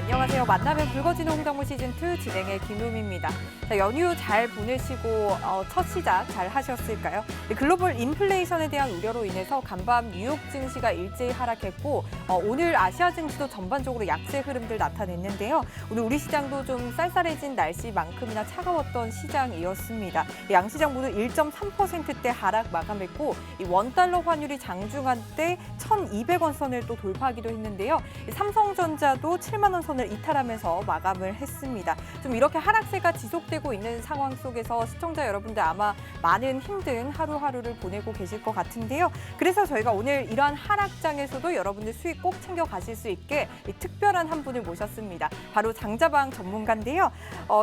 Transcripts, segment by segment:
안녕하세요. 만나면 붉어지는 홍당무 시즌2 진행의 김우미입니다. 자, 연휴 잘 보내시고 첫 시작 잘 하셨을까요? 글로벌 인플레이션에 대한 우려로 인해서 간밤 뉴욕 증시가 일제히 하락했고 오늘 아시아 증시도 전반적으로 약세 흐름들 나타냈는데요. 오늘 우리 시장도 좀 쌀쌀해진 날씨만큼이나 차가웠던 시장이었습니다. 양시장 모두 1.3%대 하락 마감했고 이 원달러 환율이 장중한 때 1,200원 선을 또 돌파하기도 했는데요. 삼성전자도 7만 원 선을 이탈하면서 마감을 했습니다. 좀 이렇게 하락세가 지속되고 있는 상황 속에서 시청자 여러분들 아마 많은 힘든 하루하루를 보내고 계실 것 같은데요. 그래서 저희가 오늘 이러한 하락장에서도 여러분들 수익 꼭 챙겨 가실 수 있게 특별한 한 분을 모셨습니다. 바로 장자방 전문가인데요.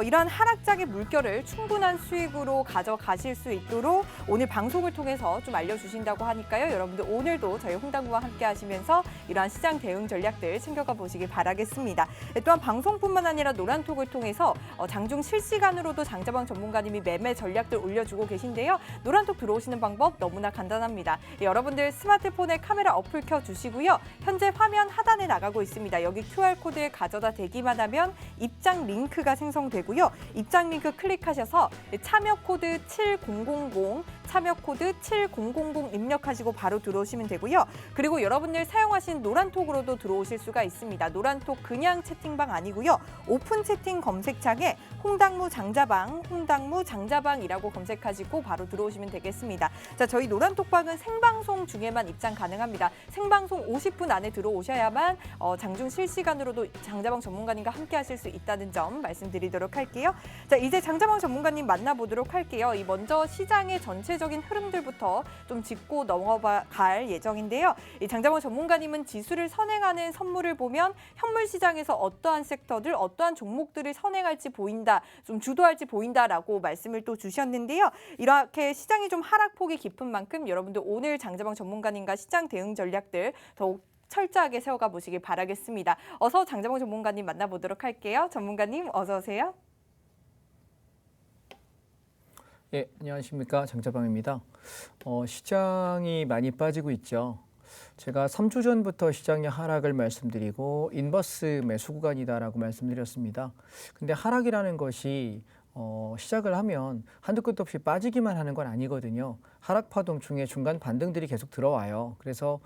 이러한 하락장의 물결을 충분한 수익으로 가져가실 수 있도록 오늘 방송을 통해서 좀 알려주신다고 하니까요. 여러분들 오늘도 저희 홍당무와 함께 하시면서 이러한 시장 대응 전략들 챙겨가 보시길 바라겠습니다. 또한 방송뿐만 아니라 노란톡을 통해서 장중 실시간으로도 장자방 전문가님이 매매 전략들 올려주고 계신데요. 노란톡 들어오시는 방법 너무나 간단합니다. 여러분들 스마트폰에 카메라 어플 켜주시고요. 현재 화면 하단에 나가고 있습니다. 여기 QR코드에 가져다 대기만 하면 입장 링크가 생성되고요. 입장 링크 클릭하셔서 참여 코드 7000, 참여 코드 7000 입력하시고 바로 들어오시면 되고요. 그리고 여러분들 사용하신 노란톡으로도 들어오실 수가 있습니다. 노란톡 그냥 채팅방 아니고요. 오픈 채팅 검색창에 홍당무 장자방이라고 검색하시고 바로 들어오시면 되겠습니다. 자, 저희 노란톡방은 생방송 중에만 입장 가능합니다. 생방송 50분 안에 들어오셔야만 장중 실시간으로도 장자방 전문가님과 함께 하실 수 있다는 점 말씀드리도록 할게요. 자, 이제 장자방 전문가님 만나보도록 할게요. 먼저 시장의 전체적인 흐름들부터 좀 짚고 넘어갈 예정인데요. 이 장자방 전문가님은 지수를 선행하는 선물을 보면 현물 시장에서 어떠한 섹터들, 어떠한 종목들을 선행할지 보인다, 좀 주도할지 보인다라고 말씀을 또 주셨는데요. 이렇게 시장이 좀 하락폭이 깊은 만큼 여러분들 오늘 장자방 전문가님과 시장 대응 전략들 더욱 철저하게 세워가 보시길 바라겠습니다. 어서 장자방 전문가님 만나보도록 할게요. 전문가님 어서 오세요. 예, 안녕하십니까. 장자방입니다. 시장이 많이 빠지고 있죠. 제가 3주 전부터 시장의 하락을 말씀드리고 인버스 매수 구간이다라고 말씀드렸습니다. 근데 하락이라는 것이 시작을 하면 한두 끝도 없이 빠지기만 하는 건 아니거든요. 하락 파동 중에 중간 반등들이 계속 들어와요. 그래서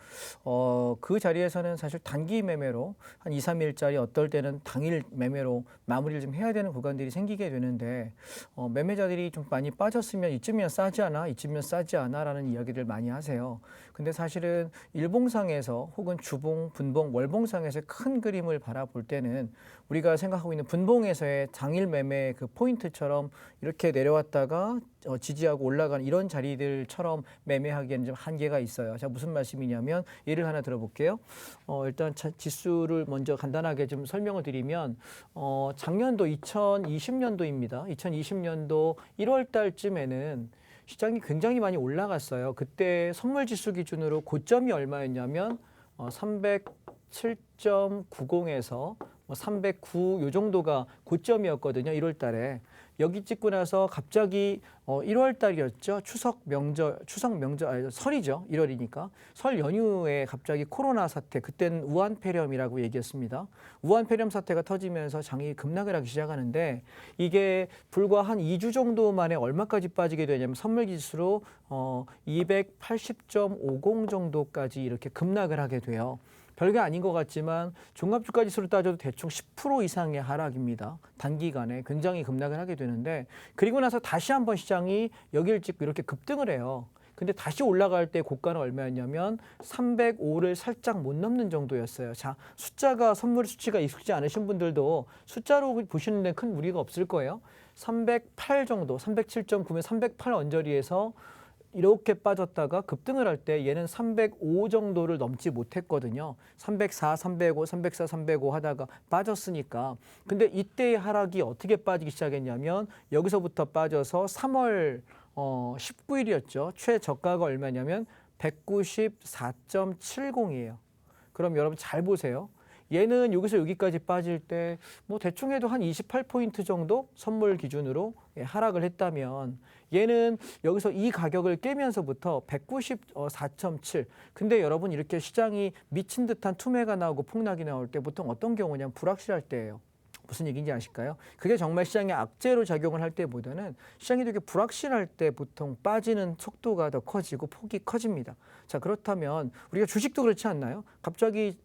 그 자리에서는 사실 단기 매매로 한 2, 3일짜리 어떨 때는 당일 매매로 마무리를 좀 해야 되는 구간들이 생기게 되는데 매매자들이 좀 많이 빠졌으면 이쯤이면 싸지 않아? 이쯤이면 싸지 않아? 라는 이야기를 많이 하세요. 근데 사실은 일봉상에서 혹은 주봉, 분봉, 월봉상에서 큰 그림을 바라볼 때는 우리가 생각하고 있는 분봉에서의 당일 매매 그 포인트처럼 이렇게 내려왔다가 지지하고 올라가는 이런 자리들처럼 매매하기에는 좀 한계가 있어요. 자, 무슨 말씀이냐면 예를 하나 들어볼게요. 일단 지수를 먼저 간단하게 좀 설명을 드리면 작년도 2020년도입니다. 2020년도 1월 달쯤에는 시장이 굉장히 많이 올라갔어요. 그때 선물 지수 기준으로 고점이 얼마였냐면 307.90에서 309 요 정도가 고점이었거든요. 1월 달에. 여기 찍고 나서 갑자기 1월 달이었죠. 추석 명절, 설이죠. 1월이니까. 설 연휴에 갑자기 코로나 사태, 그때는 우한폐렴이라고 얘기했습니다. 우한폐렴 사태가 터지면서 장이 급락을 하기 시작하는데 이게 불과 한 2주 정도 만에 얼마까지 빠지게 되냐면 선물지수로 280.50 정도까지 이렇게 급락을 하게 돼요. 별게 아닌 것 같지만 종합주가지수로 따져도 대충 10% 이상의 하락입니다. 단기간에 굉장히 급락을 하게 되는데 그리고 나서 다시 한번 시장이 여기를 찍고 이렇게 급등을 해요. 근데 다시 올라갈 때 고가는 얼마였냐면 305를 살짝 못 넘는 정도였어요. 자, 숫자가 선물 수치가 익숙지 않으신 분들도 숫자로 보시는 데 큰 무리가 없을 거예요. 308 정도, 307.9면 308 언저리에서 이렇게 빠졌다가 급등을 할 때 얘는 305 정도를 넘지 못했거든요. 304, 305, 304, 305 하다가 빠졌으니까. 근데 이때의 하락이 어떻게 빠지기 시작했냐면 여기서부터 빠져서 3월 19일이었죠. 최저가가 얼마냐면 194.70이에요. 그럼 여러분 잘 보세요. 얘는 여기서 여기까지 빠질 때 뭐 대충 해도 한 28포인트 정도 선물 기준으로 하락을 했다면 얘는 여기서 이 가격을 깨면서부터 194.7. 근데 여러분 이렇게 시장이 미친 듯한 투매가 나오고 폭락이 나올 때 보통 어떤 경우냐면 불확실할 때예요. 무슨 얘기인지 아실까요? 그게 정말 시장에 악재로 작용을 할 때보다는 시장이 되게 불확실할 때 보통 빠지는 속도가 더 커지고 폭이 커집니다. 자, 그렇다면 우리가 주식도 그렇지 않나요? 갑자기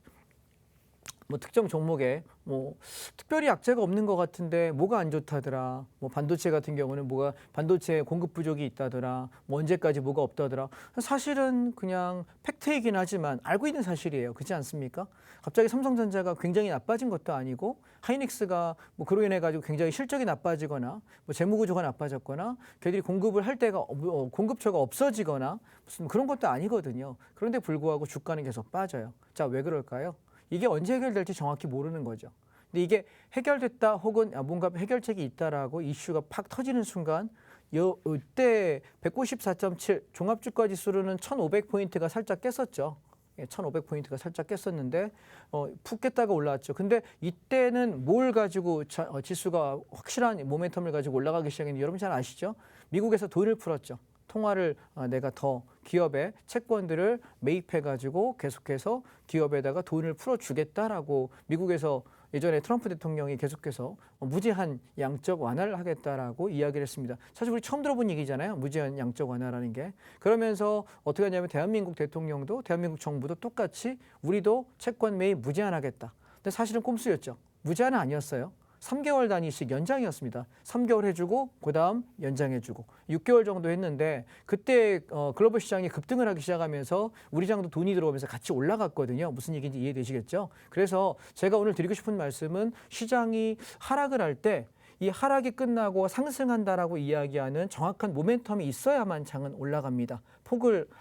뭐 특정 종목에 뭐 특별히 악재가 없는 것 같은데 뭐가 안 좋다더라. 뭐 반도체 같은 경우는 뭐가 반도체 공급 부족이 있다더라. 뭐 언제까지 뭐가 없다더라. 사실은 그냥 팩트이긴 하지만 알고 있는 사실이에요. 그렇지 않습니까? 갑자기 삼성전자가 굉장히 나빠진 것도 아니고 하이닉스가 뭐 그로 인해 가지고 굉장히 실적이 나빠지거나 뭐 재무 구조가 나빠졌거나 걔들이 공급을 할 때가 공급처가 없어지거나 무슨 그런 것도 아니거든요. 그런데 불구하고 주가는 계속 빠져요. 자, 왜 그럴까요? 이게 언제 해결될지 정확히 모르는 거죠. 근데 이게 해결됐다 혹은 뭔가 해결책이 있다라고 이슈가 팍 터지는 순간 이때 194.7 종합주가지수로는 1,500포인트가 살짝 깼었죠. 1,500포인트가 살짝 깼었는데 푹 깼다가 올라왔죠. 근데 이때는 뭘 가지고 지수가 확실한 모멘텀을 가지고 올라가기 시작했는데 여러분 잘 아시죠? 미국에서 돈을 풀었죠. 통화를 내가 더 기업의 채권들을 매입해가지고 계속해서 기업에다가 돈을 풀어주겠다라고 미국에서 예전에 트럼프 대통령이 계속해서 무제한 양적 완화를 하겠다라고 이야기를 했습니다. 사실 우리 처음 들어본 얘기잖아요. 무제한 양적 완화라는 게. 그러면서 어떻게 하냐면 대한민국 대통령도 대한민국 정부도 똑같이 우리도 채권 매입 무제한하겠다. 근데 사실은 꼼수였죠. 무제한은 아니었어요. 3개월 단위씩 연장이었습니다. 3개월 해주고 그다음 연장해주고 6개월 정도 했는데 그때 글로벌 시장이 급등을 하기 시작하면서 우리 장도 돈이 들어오면서 같이 올라갔거든요. 무슨 얘기인지 이해되시겠죠? 그래서 제가 오늘 드리고 싶은 말씀은 시장이 하락을 할 때 이 하락이 끝나고 상승한다라고 이야기하는 정확한 모멘텀이 있어야만 장은 올라갑니다.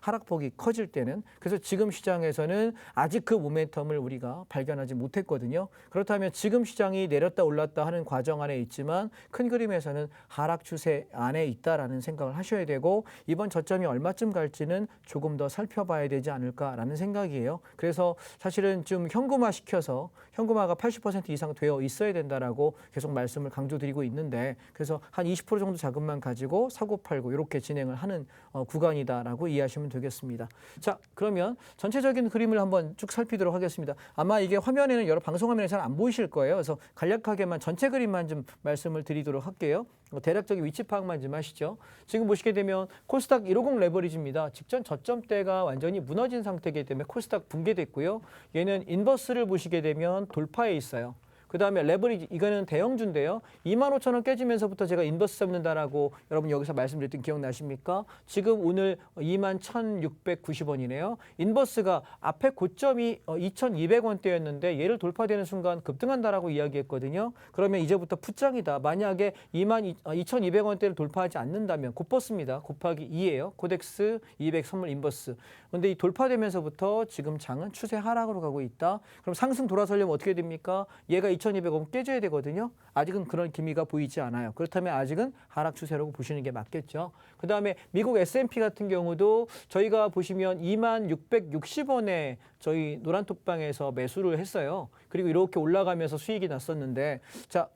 하락폭이 커질 때는. 그래서 지금 시장에서는 아직 그 모멘텀을 우리가 발견하지 못했거든요. 그렇다면 지금 시장이 내렸다 올랐다 하는 과정 안에 있지만 큰 그림에서는 하락 추세 안에 있다라는 생각을 하셔야 되고 이번 저점이 얼마쯤 갈지는 조금 더 살펴봐야 되지 않을까라는 생각이에요. 그래서 사실은 좀 현금화 시켜서 현금화가 80% 이상 되어 있어야 된다라고 계속 말씀을 강조드리고 있는데 그래서 한 20% 정도 자금만 가지고 사고 팔고 이렇게 진행을 하는 구간이다라고 이해하시면 되겠습니다. 자, 그러면 전체적인 그림을 한번 쭉 살피도록 하겠습니다. 아마 이게 화면에는 여러 방송 화면에 잘 안 보이실 거예요. 그래서 간략하게만 전체 그림만 좀 말씀을 드리도록 할게요. 대략적인 위치 파악만 좀 하시죠. 지금 보시게 되면 코스닥 150 레버리지입니다. 직전 저점대가 완전히 무너진 상태이기 때문에 코스닥 붕괴됐고요. 얘는 인버스를 보시게 되면 돌파해 있어요. 그 다음에 레버리지, 이거는 대형주인데요. 25,000원 깨지면서부터 제가 인버스 잡는다라고 여러분 여기서 말씀드렸던 기억나십니까? 지금 오늘 21,690원이네요. 인버스가 앞에 고점이 2,200원대였는데 얘를 돌파되는 순간 급등한다라고 이야기했거든요. 그러면 이제부터 풋장이다. 만약에 22,200원대를 돌파하지 않는다면 곧벗습니다. 곱하기 2예요. 코덱스 200 선물 인버스. 그런데 이 돌파되면서부터 지금 장은 추세 하락으로 가고 있다. 그럼 상승 돌아서려면 어떻게 됩니까? 얘가 2,200원 깨져야 되거든요. 아직은 그런 기미가 보이지 않아요. 그렇다면 아직은 하락 추세라고 보시는 게 맞겠죠. 그 다음에 미국 S&P 같은 경우도 저희가 보시면 2660원에 저희 노란톡방에서 매수를 했어요. 그리고 이렇게 올라가면서 수익이 났었는데 자,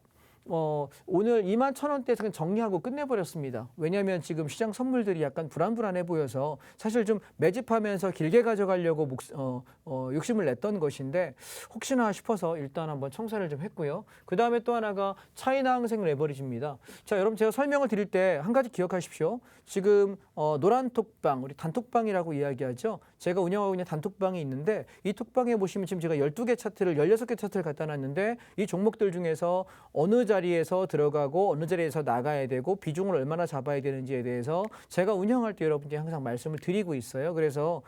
오늘 21,000원대에서 정리하고 끝내버렸습니다. 왜냐하면 지금 시장 선물들이 약간 불안불안해 보여서 사실 좀 매집하면서 길게 가져가려고 욕심을 냈던 것인데 혹시나 싶어서 일단 한번 청산을 좀 했고요. 그 다음에 또 하나가 차이나항생 레버리지입니다. 자, 여러분 제가 설명을 드릴 때 한 가지 기억하십시오. 지금 노란톡방, 우리 단톡방이라고 이야기하죠. 제가 운영하고 있는 단톡방이 있는데 이 톡방에 보시면 지금 제가 12개 차트를 16개 차트를 갖다 놨는데 이 종목들 중에서 어느 자리에서 들어가고 어느 자리에서 나가야 되고 비중을 얼마나 잡아야 되는지에 대해서 제가 운영할 때 여러분께 항상 말씀을 드리고 있어요. 그래서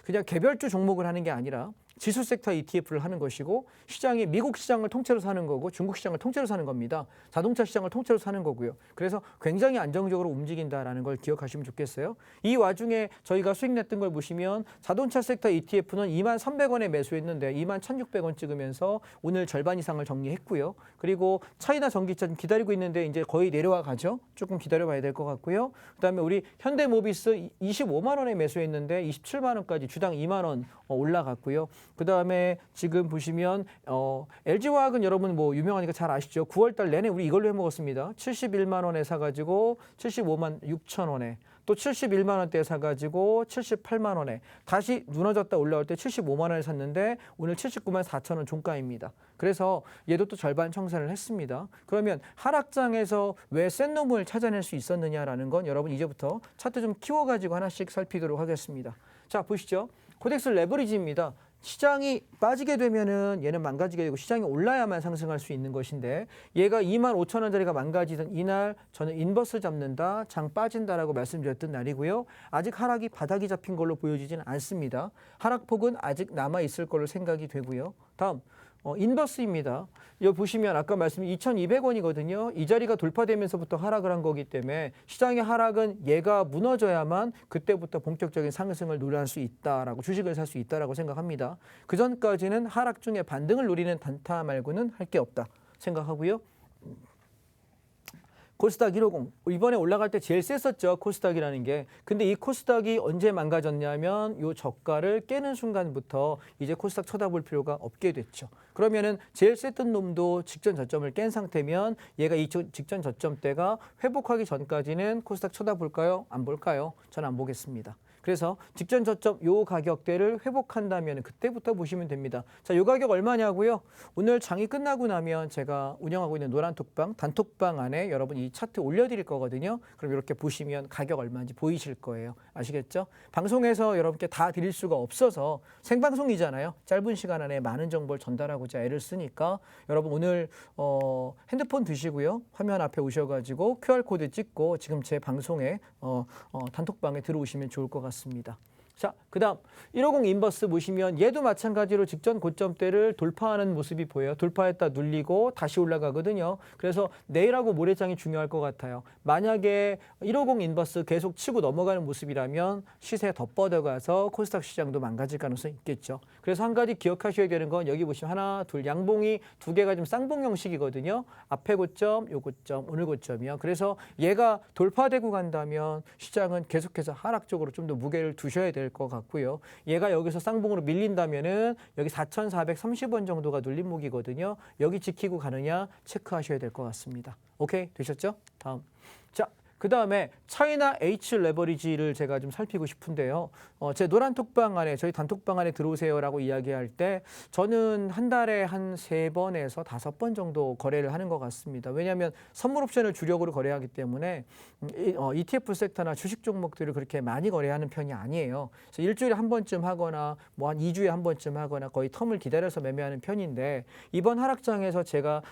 그냥 개별주 종목을 하는 게 아니라 지수 섹터 ETF를 하는 것이고 시장이 미국 시장을 통째로 사는 거고 중국 시장을 통째로 사는 겁니다. 자동차 시장을 통째로 사는 거고요. 그래서 굉장히 안정적으로 움직인다라는 걸 기억하시면 좋겠어요. 이 와중에 저희가 수익 냈던 걸 보시면 자동차 섹터 ETF는 23,100원에 매수했는데 21,600원 찍으면서 오늘 절반 이상을 정리했고요. 그리고 차이나 전기차 좀 기다리고 있는데 이제 거의 내려와 가죠. 조금 기다려봐야 될 것 같고요. 그다음에 우리 현대모비스 25만 원에 매수했는데 27만 원까지 주당 2만 원 올라갔고요. 그다음에 지금 보시면 LG화학은 여러분 뭐 유명하니까 잘 아시죠? 9월 달 내내 우리 이걸로 해 먹었습니다. 71만 원에 사 가지고 75만 6천 원에 또 71만 원대에 사가지고 78만 원에 다시 무너졌다 올라올 때 75만 원에 샀는데 오늘 79만 4천 원 종가입니다. 그래서 얘도 또 절반 청산을 했습니다. 그러면 하락장에서 왜 센 놈을 찾아낼 수 있었느냐라는 건 여러분 이제부터 차트 좀 키워가지고 하나씩 살피도록 하겠습니다. 자, 보시죠. 코덱스 레버리지입니다. 시장이 빠지게 되면은 얘는 망가지게 되고 시장이 올라야만 상승할 수 있는 것인데 얘가 25,000원짜리가 망가지던 이날 저는 인버스 잡는다, 장 빠진다라고 말씀드렸던 날이고요. 아직 하락이 바닥이 잡힌 걸로 보여지지는 않습니다. 하락폭은 아직 남아 있을 걸로 생각이 되고요. 다음 인버스입니다. 여기 보시면 아까 말씀드린 2,200원이거든요. 이 자리가 돌파되면서부터 하락을 한 거기 때문에 시장의 하락은 얘가 무너져야만 그때부터 본격적인 상승을 노려할 수 있다라고 주식을 살 수 있다라고 생각합니다. 그 전까지는 하락 중에 반등을 노리는 단타 말고는 할 게 없다 생각하고요. 코스닥 150 이번에 올라갈 때 제일 셌었죠. 코스닥이라는 게. 근데 이 코스닥이 언제 망가졌냐면 요 저가를 깨는 순간부터 이제 코스닥 쳐다볼 필요가 없게 됐죠. 그러면은 제일 셌던 놈도 직전 저점을 깬 상태면 얘가 이 직전 저점대가 회복하기 전까지는 코스닥 쳐다볼까요? 안 볼까요? 저는 안 보겠습니다. 그래서 직전 저점 요 가격대를 회복한다면 그때부터 보시면 됩니다. 자, 요 가격 얼마냐고요? 오늘 장이 끝나고 나면 제가 운영하고 있는 노란톡방, 단톡방 안에 여러분 이 차트 올려드릴 거거든요. 그럼 이렇게 보시면 가격 얼마인지 보이실 거예요. 아시겠죠? 방송에서 여러분께 다 드릴 수가 없어서 생방송이잖아요. 짧은 시간 안에 많은 정보를 전달하고자 애를 쓰니까 여러분 오늘 핸드폰 드시고요. 화면 앞에 오셔가지고 QR코드 찍고 지금 제 방송에 단톡방에 들어오시면 좋을 것 같습니다. 자, 그다음 150 인버스 보시면 얘도 마찬가지로 직전 고점대를 돌파하는 모습이 보여요. 돌파했다 눌리고 다시 올라가거든요. 그래서 내일하고 모레장이 중요할 것 같아요. 만약에 150 인버스 계속 치고 넘어가는 모습이라면 시세 더 뻗어가서 코스닥 시장도 망가질 가능성이 있겠죠. 그래서 한 가지 기억하셔야 되는 건 여기 보시면 하나, 둘, 양봉이 두 개가 좀 쌍봉 형식이거든요. 앞에 고점, 요 고점, 오늘 고점이요. 그래서 얘가 돌파되고 간다면 시장은 계속해서 하락 쪽으로 좀 더 무게를 두셔야 될 것 같고요. 얘가 여기서 쌍봉으로 밀린다면은 여기 4,430원 정도가 눌림목이거든요. 여기 지키고 가느냐 체크하셔야 될 것 같습니다. 오케이, 되셨죠? 다음. 자, 그 다음에 차이나 H 레버리지를 제가 좀 살피고 싶은데요. 제 노란 톡방 안에 저희 단톡방 안에 들어오세요라고 이야기할 때 저는 한 달에 한 3번에서 5번 정도 거래를 하는 것 같습니다. 왜냐하면 선물 옵션을 주력으로 거래하기 때문에 ETF 섹터나 주식 종목들을 그렇게 많이 거래하는 편이 아니에요. 그래서 일주일에 한 번쯤 하거나 뭐 한 2주에 한 번쯤 하거나 거의 텀을 기다려서 매매하는 편인데 이번 하락장에서 제가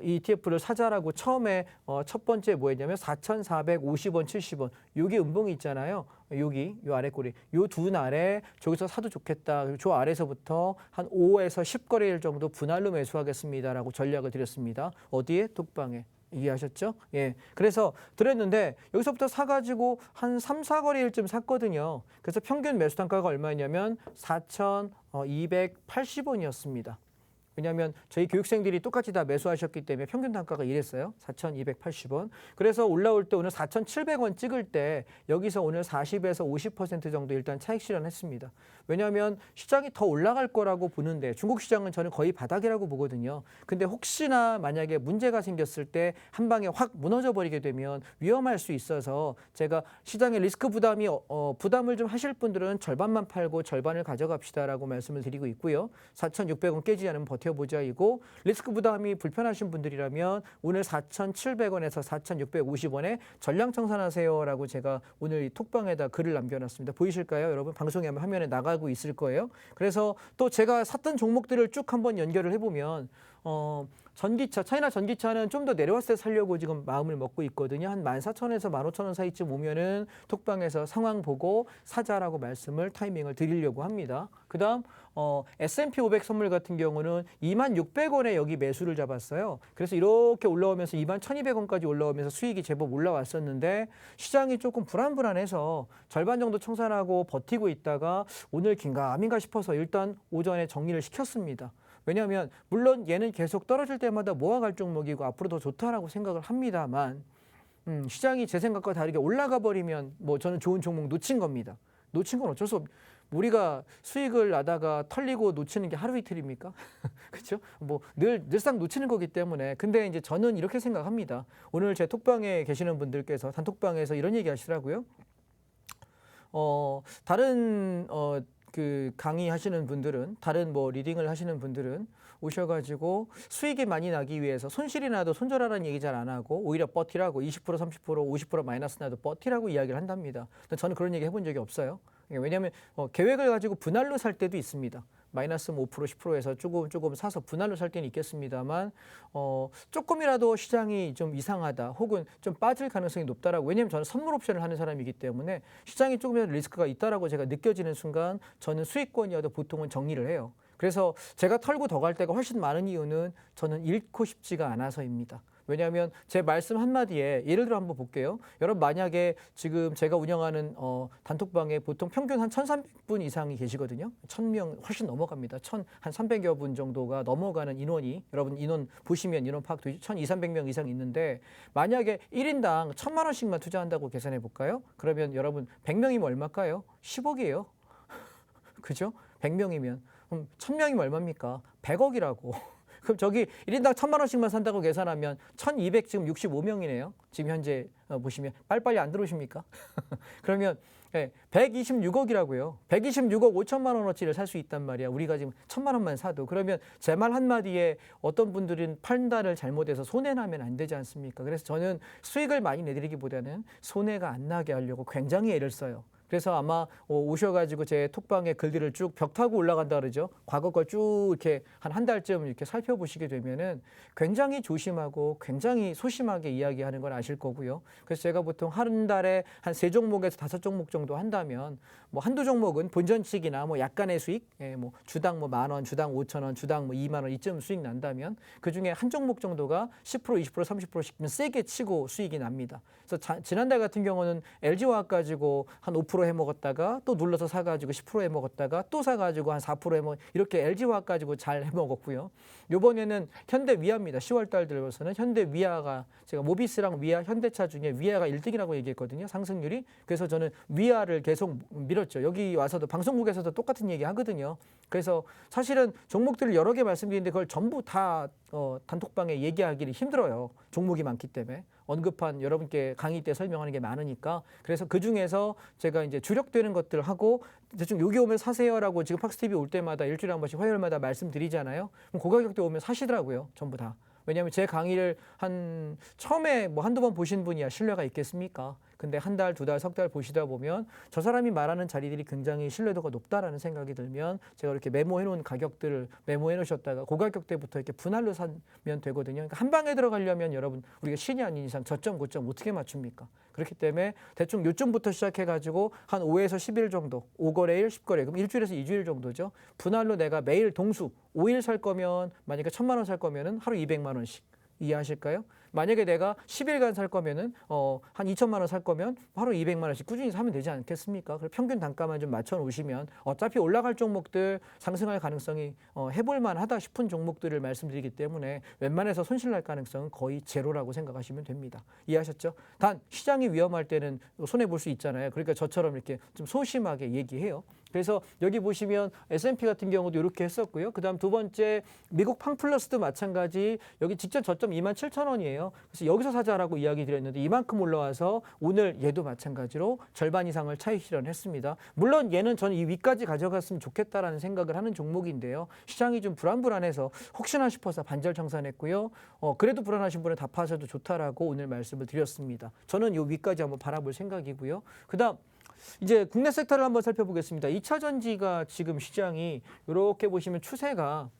이 ETF를 사자라고 처음에 첫 번째 뭐였냐면 4,450원, 70원 여기 음봉이 있잖아요. 여기 요 아래 꼬리 요 두 날에 저기서 사도 좋겠다. 그리고 저 아래서부터 한 5에서 10거래일 정도 분할로 매수하겠습니다라고 전략을 드렸습니다. 어디에? 톡방에. 이해하셨죠? 예. 그래서 드렸는데 여기서부터 사가지고 한 3, 4거래일쯤 샀거든요. 그래서 평균 매수 단가가 얼마였냐면 4,280원이었습니다. 왜냐하면 저희 교육생들이 똑같이 다 매수하셨기 때문에 평균 단가가 이랬어요. 4,280원. 그래서 올라올 때 오늘 4,700원 찍을 때 여기서 오늘 40에서 50% 정도 일단 차익 실현했습니다. 왜냐하면 시장이 더 올라갈 거라고 보는데 중국 시장은 저는 거의 바닥이라고 보거든요. 근데 혹시나 만약에 문제가 생겼을 때 한 방에 확 무너져 버리게 되면 위험할 수 있어서 제가 시장의 리스크 부담이 부담을 좀 하실 분들은 절반만 팔고 절반을 가져갑시다라고 말씀을 드리고 있고요. 4,600원 깨지 않으면 버텨보자이고 리스크 부담이 불편하신 분들이라면 오늘 4,700원에서 4,650원에 전량 청산하세요라고 제가 오늘 이 톡방에다 글을 남겨놨습니다. 보이실까요? 여러분 방송에 하면 화면에 나가고 있을 거예요. 그래서 또 제가 샀던 종목들을 쭉 한번 연결을 해보면 전기차, 차이나 전기차는 좀 더 내려왔을 때 살려고 지금 마음을 먹고 있거든요. 한 14,000원에서 15,000원 사이쯤 오면은 톡방에서 상황 보고 사자라고 말씀을 타이밍을 드리려고 합니다. 그 다음 S&P 500 선물 같은 경우는 26,600원에 여기 매수를 잡았어요. 그래서 이렇게 올라오면서 21,200원까지 올라오면서 수익이 제법 올라왔었는데 시장이 조금 불안해서 절반 정도 청산하고 버티고 있다가 오늘 긴가민가 싶어서 일단 오전에 정리를 시켰습니다. 왜냐하면 물론 얘는 계속 떨어질 때마다 모아갈 종목이고 앞으로 더 좋다라고 생각을 합니다만 시장이 제 생각과 다르게 올라가 버리면 뭐 저는 좋은 종목 놓친 겁니다. 놓친 건 어쩔 수 없. 우리가 수익을 나다가 털리고 놓치는 게 하루 이틀입니까? 그렇죠? 뭐 늘상 놓치는 거기 때문에. 근데 이제 저는 이렇게 생각합니다. 오늘 제 톡방에 계시는 분들께서 단톡방에서 이런 얘기 하시더라고요. 다른 그 강의하시는 분들은, 다른 뭐 리딩을 하시는 분들은 오셔가지고 수익이 많이 나기 위해서 손실이 나도 손절하라는 얘기 잘 안 하고 오히려 버티라고 20%, 30%, 50% 마이너스 나도 버티라고 이야기를 한답니다. 근데 저는 그런 얘기 해본 적이 없어요. 왜냐하면 계획을 가지고 분할로 살 때도 있습니다. 마이너스 5%, 10%에서 조금 사서 분할로 살 때는 있겠습니다만 조금이라도 시장이 좀 이상하다 혹은 좀 빠질 가능성이 높다라고, 왜냐하면 저는 선물 옵션을 하는 사람이기 때문에 시장이 조금이라도 리스크가 있다라고 제가 느껴지는 순간 저는 수익권이어도 보통은 정리를 해요. 그래서 제가 털고 더 갈 때가 훨씬 많은 이유는 저는 잃고 싶지가 않아서입니다. 왜냐하면 제 말씀 한마디에 예를 들어 한번 볼게요. 여러분 만약에 지금 제가 운영하는 단톡방에 보통 평균 한 1,300분 이상이 계시거든요. 1,000명 훨씬 넘어갑니다. 한 300여 분 정도가 넘어가는 인원이, 여러분 인원 보시면 인원 파악도 1,200, 300명 이상 있는데 만약에 1인당 1,000만 원씩만 투자한다고 계산해 볼까요? 그러면 여러분 100명이면 얼마일까요? 10억이에요. 그죠? 100명이면. 그럼 1,000명이면 얼마입니까? 100억이라고. 그럼 저기 1인당 1,000만 원씩만 산다고 계산하면 1,200 지금 65명이네요. 지금 현재 보시면 빨리빨리 안 들어오십니까? 그러면 126억이라고요. 126억 5천만 원어치를 살 수 있단 말이야. 우리가 지금 1,000만 원만 사도. 그러면 제 말 한마디에 어떤 분들은 판단을 잘못해서 손해나면 안 되지 않습니까? 그래서 저는 수익을 많이 내드리기보다는 손해가 안 나게 하려고 굉장히 애를 써요. 그래서 아마 오셔가지고 제 톡방에 글들을 쭉 벽 타고 올라간다 그러죠. 과거 걸 쭉 이렇게 한 달쯤 이렇게 살펴보시게 되면은 굉장히 조심하고 굉장히 소심하게 이야기하는 걸 아실 거고요. 그래서 제가 보통 한 달에 한 3종목에서 5종목 정도 한다면 뭐 한두 종목은 본전치기나 뭐 약간의 수익, 뭐 주당 뭐 10,000원, 주당 5,000원, 주당 뭐 2만 원 이쯤 수익 난다면 그 중에 한 종목 정도가 10%, 20%, 30%씩 세게 치고 수익이 납니다. 그래서 지난달 같은 경우는 LG화학 가지고 한 5% 해먹었다가 또 눌러서 사가지고 10% 해먹었다가 또 사가지고 한 4% 해먹, 이렇게 LG화학 가지고 잘 해먹었고요. 요번에는 현대위아입니다. 10월 달 들어서는 현대위아가, 제가 모비스랑 위아, 현대차 중에 위아가 1등이라고 얘기했거든요. 상승률이. 그래서 저는 위아를 계속 밀었죠. 여기 와서도 방송국에서도 똑같은 얘기 하거든요. 그래서 사실은 종목들을 여러 개 말씀드리는데 그걸 전부 다 단톡방에 얘기하기는 힘들어요. 종목이 많기 때문에. 언급한 여러분께 강의 때 설명하는 게 많으니까. 그래서 그 중에서 제가 이제 주력되는 것들 하고 대충 여기 오면 사세요라고 지금 팍스TV 올 때마다 일주일에 한 번씩 화요일마다 말씀드리잖아요. 그럼 고가격대 오면 사시더라고요. 전부 다. 왜냐하면 제 강의를 처음에 뭐 한두 번 보신 분이야 신뢰가 있겠습니까? 근데 한 달, 2달, 3달 보시다 보면 저 사람이 말하는 자리들이 굉장히 신뢰도가 높다라는 생각이 들면 제가 이렇게 메모해 놓은 가격들을 메모해 놓으셨다가 고가격대부터 이렇게 분할로 사면 되거든요. 그러니까 한 방에 들어가려면 여러분 우리가 신이 아닌 이상 저점, 고점 어떻게 맞춥니까? 그렇기 때문에 대충 요쯤부터 시작해가지고 한 5에서 10일 정도, 5거래일, 10거래, 그럼 일주일에서 2주일 정도죠. 분할로 내가 매일 동수 5일 살 거면 만약에 1,000만 원 살 거면은 하루 200만 원씩. 이해하실까요? 만약에 내가 10일간 살 거면은 한 2천만 원 살 거면 하루 200만 원씩 꾸준히 사면 되지 않겠습니까? 그래서 평균 단가만 좀 맞춰 놓으시면 어차피 올라갈 종목들, 상승할 가능성이 해볼 만하다 싶은 종목들을 말씀드리기 때문에 웬만해서 손실 날 가능성은 거의 제로라고 생각하시면 됩니다. 이해하셨죠? 단 시장이 위험할 때는 손해 볼 수 있잖아요. 그러니까 저처럼 이렇게 좀 소심하게 얘기해요. 그래서 여기 보시면 S&P 같은 경우도 이렇게 했었고요. 그다음 두 번째 미국 팡플러스도 마찬가지. 여기 직전 저점 27,000원이에요. 그래서 여기서 사자라고 이야기 드렸는데 이만큼 올라와서 오늘 얘도 마찬가지로 절반 이상을 차익 실현했습니다. 물론 얘는 저는 이 위까지 가져갔으면 좋겠다라는 생각을 하는 종목인데요. 시장이 좀 불안해서 혹시나 싶어서 반절 청산했고요. 그래도 불안하신 분은 다 파셔도 좋다라고 오늘 말씀을 드렸습니다. 저는 이 위까지 한번 바라볼 생각이고요. 그다음 이제 국내 섹터를 한번 살펴보겠습니다. 2차 전지가 지금 시장이 이렇게 보시면 추세가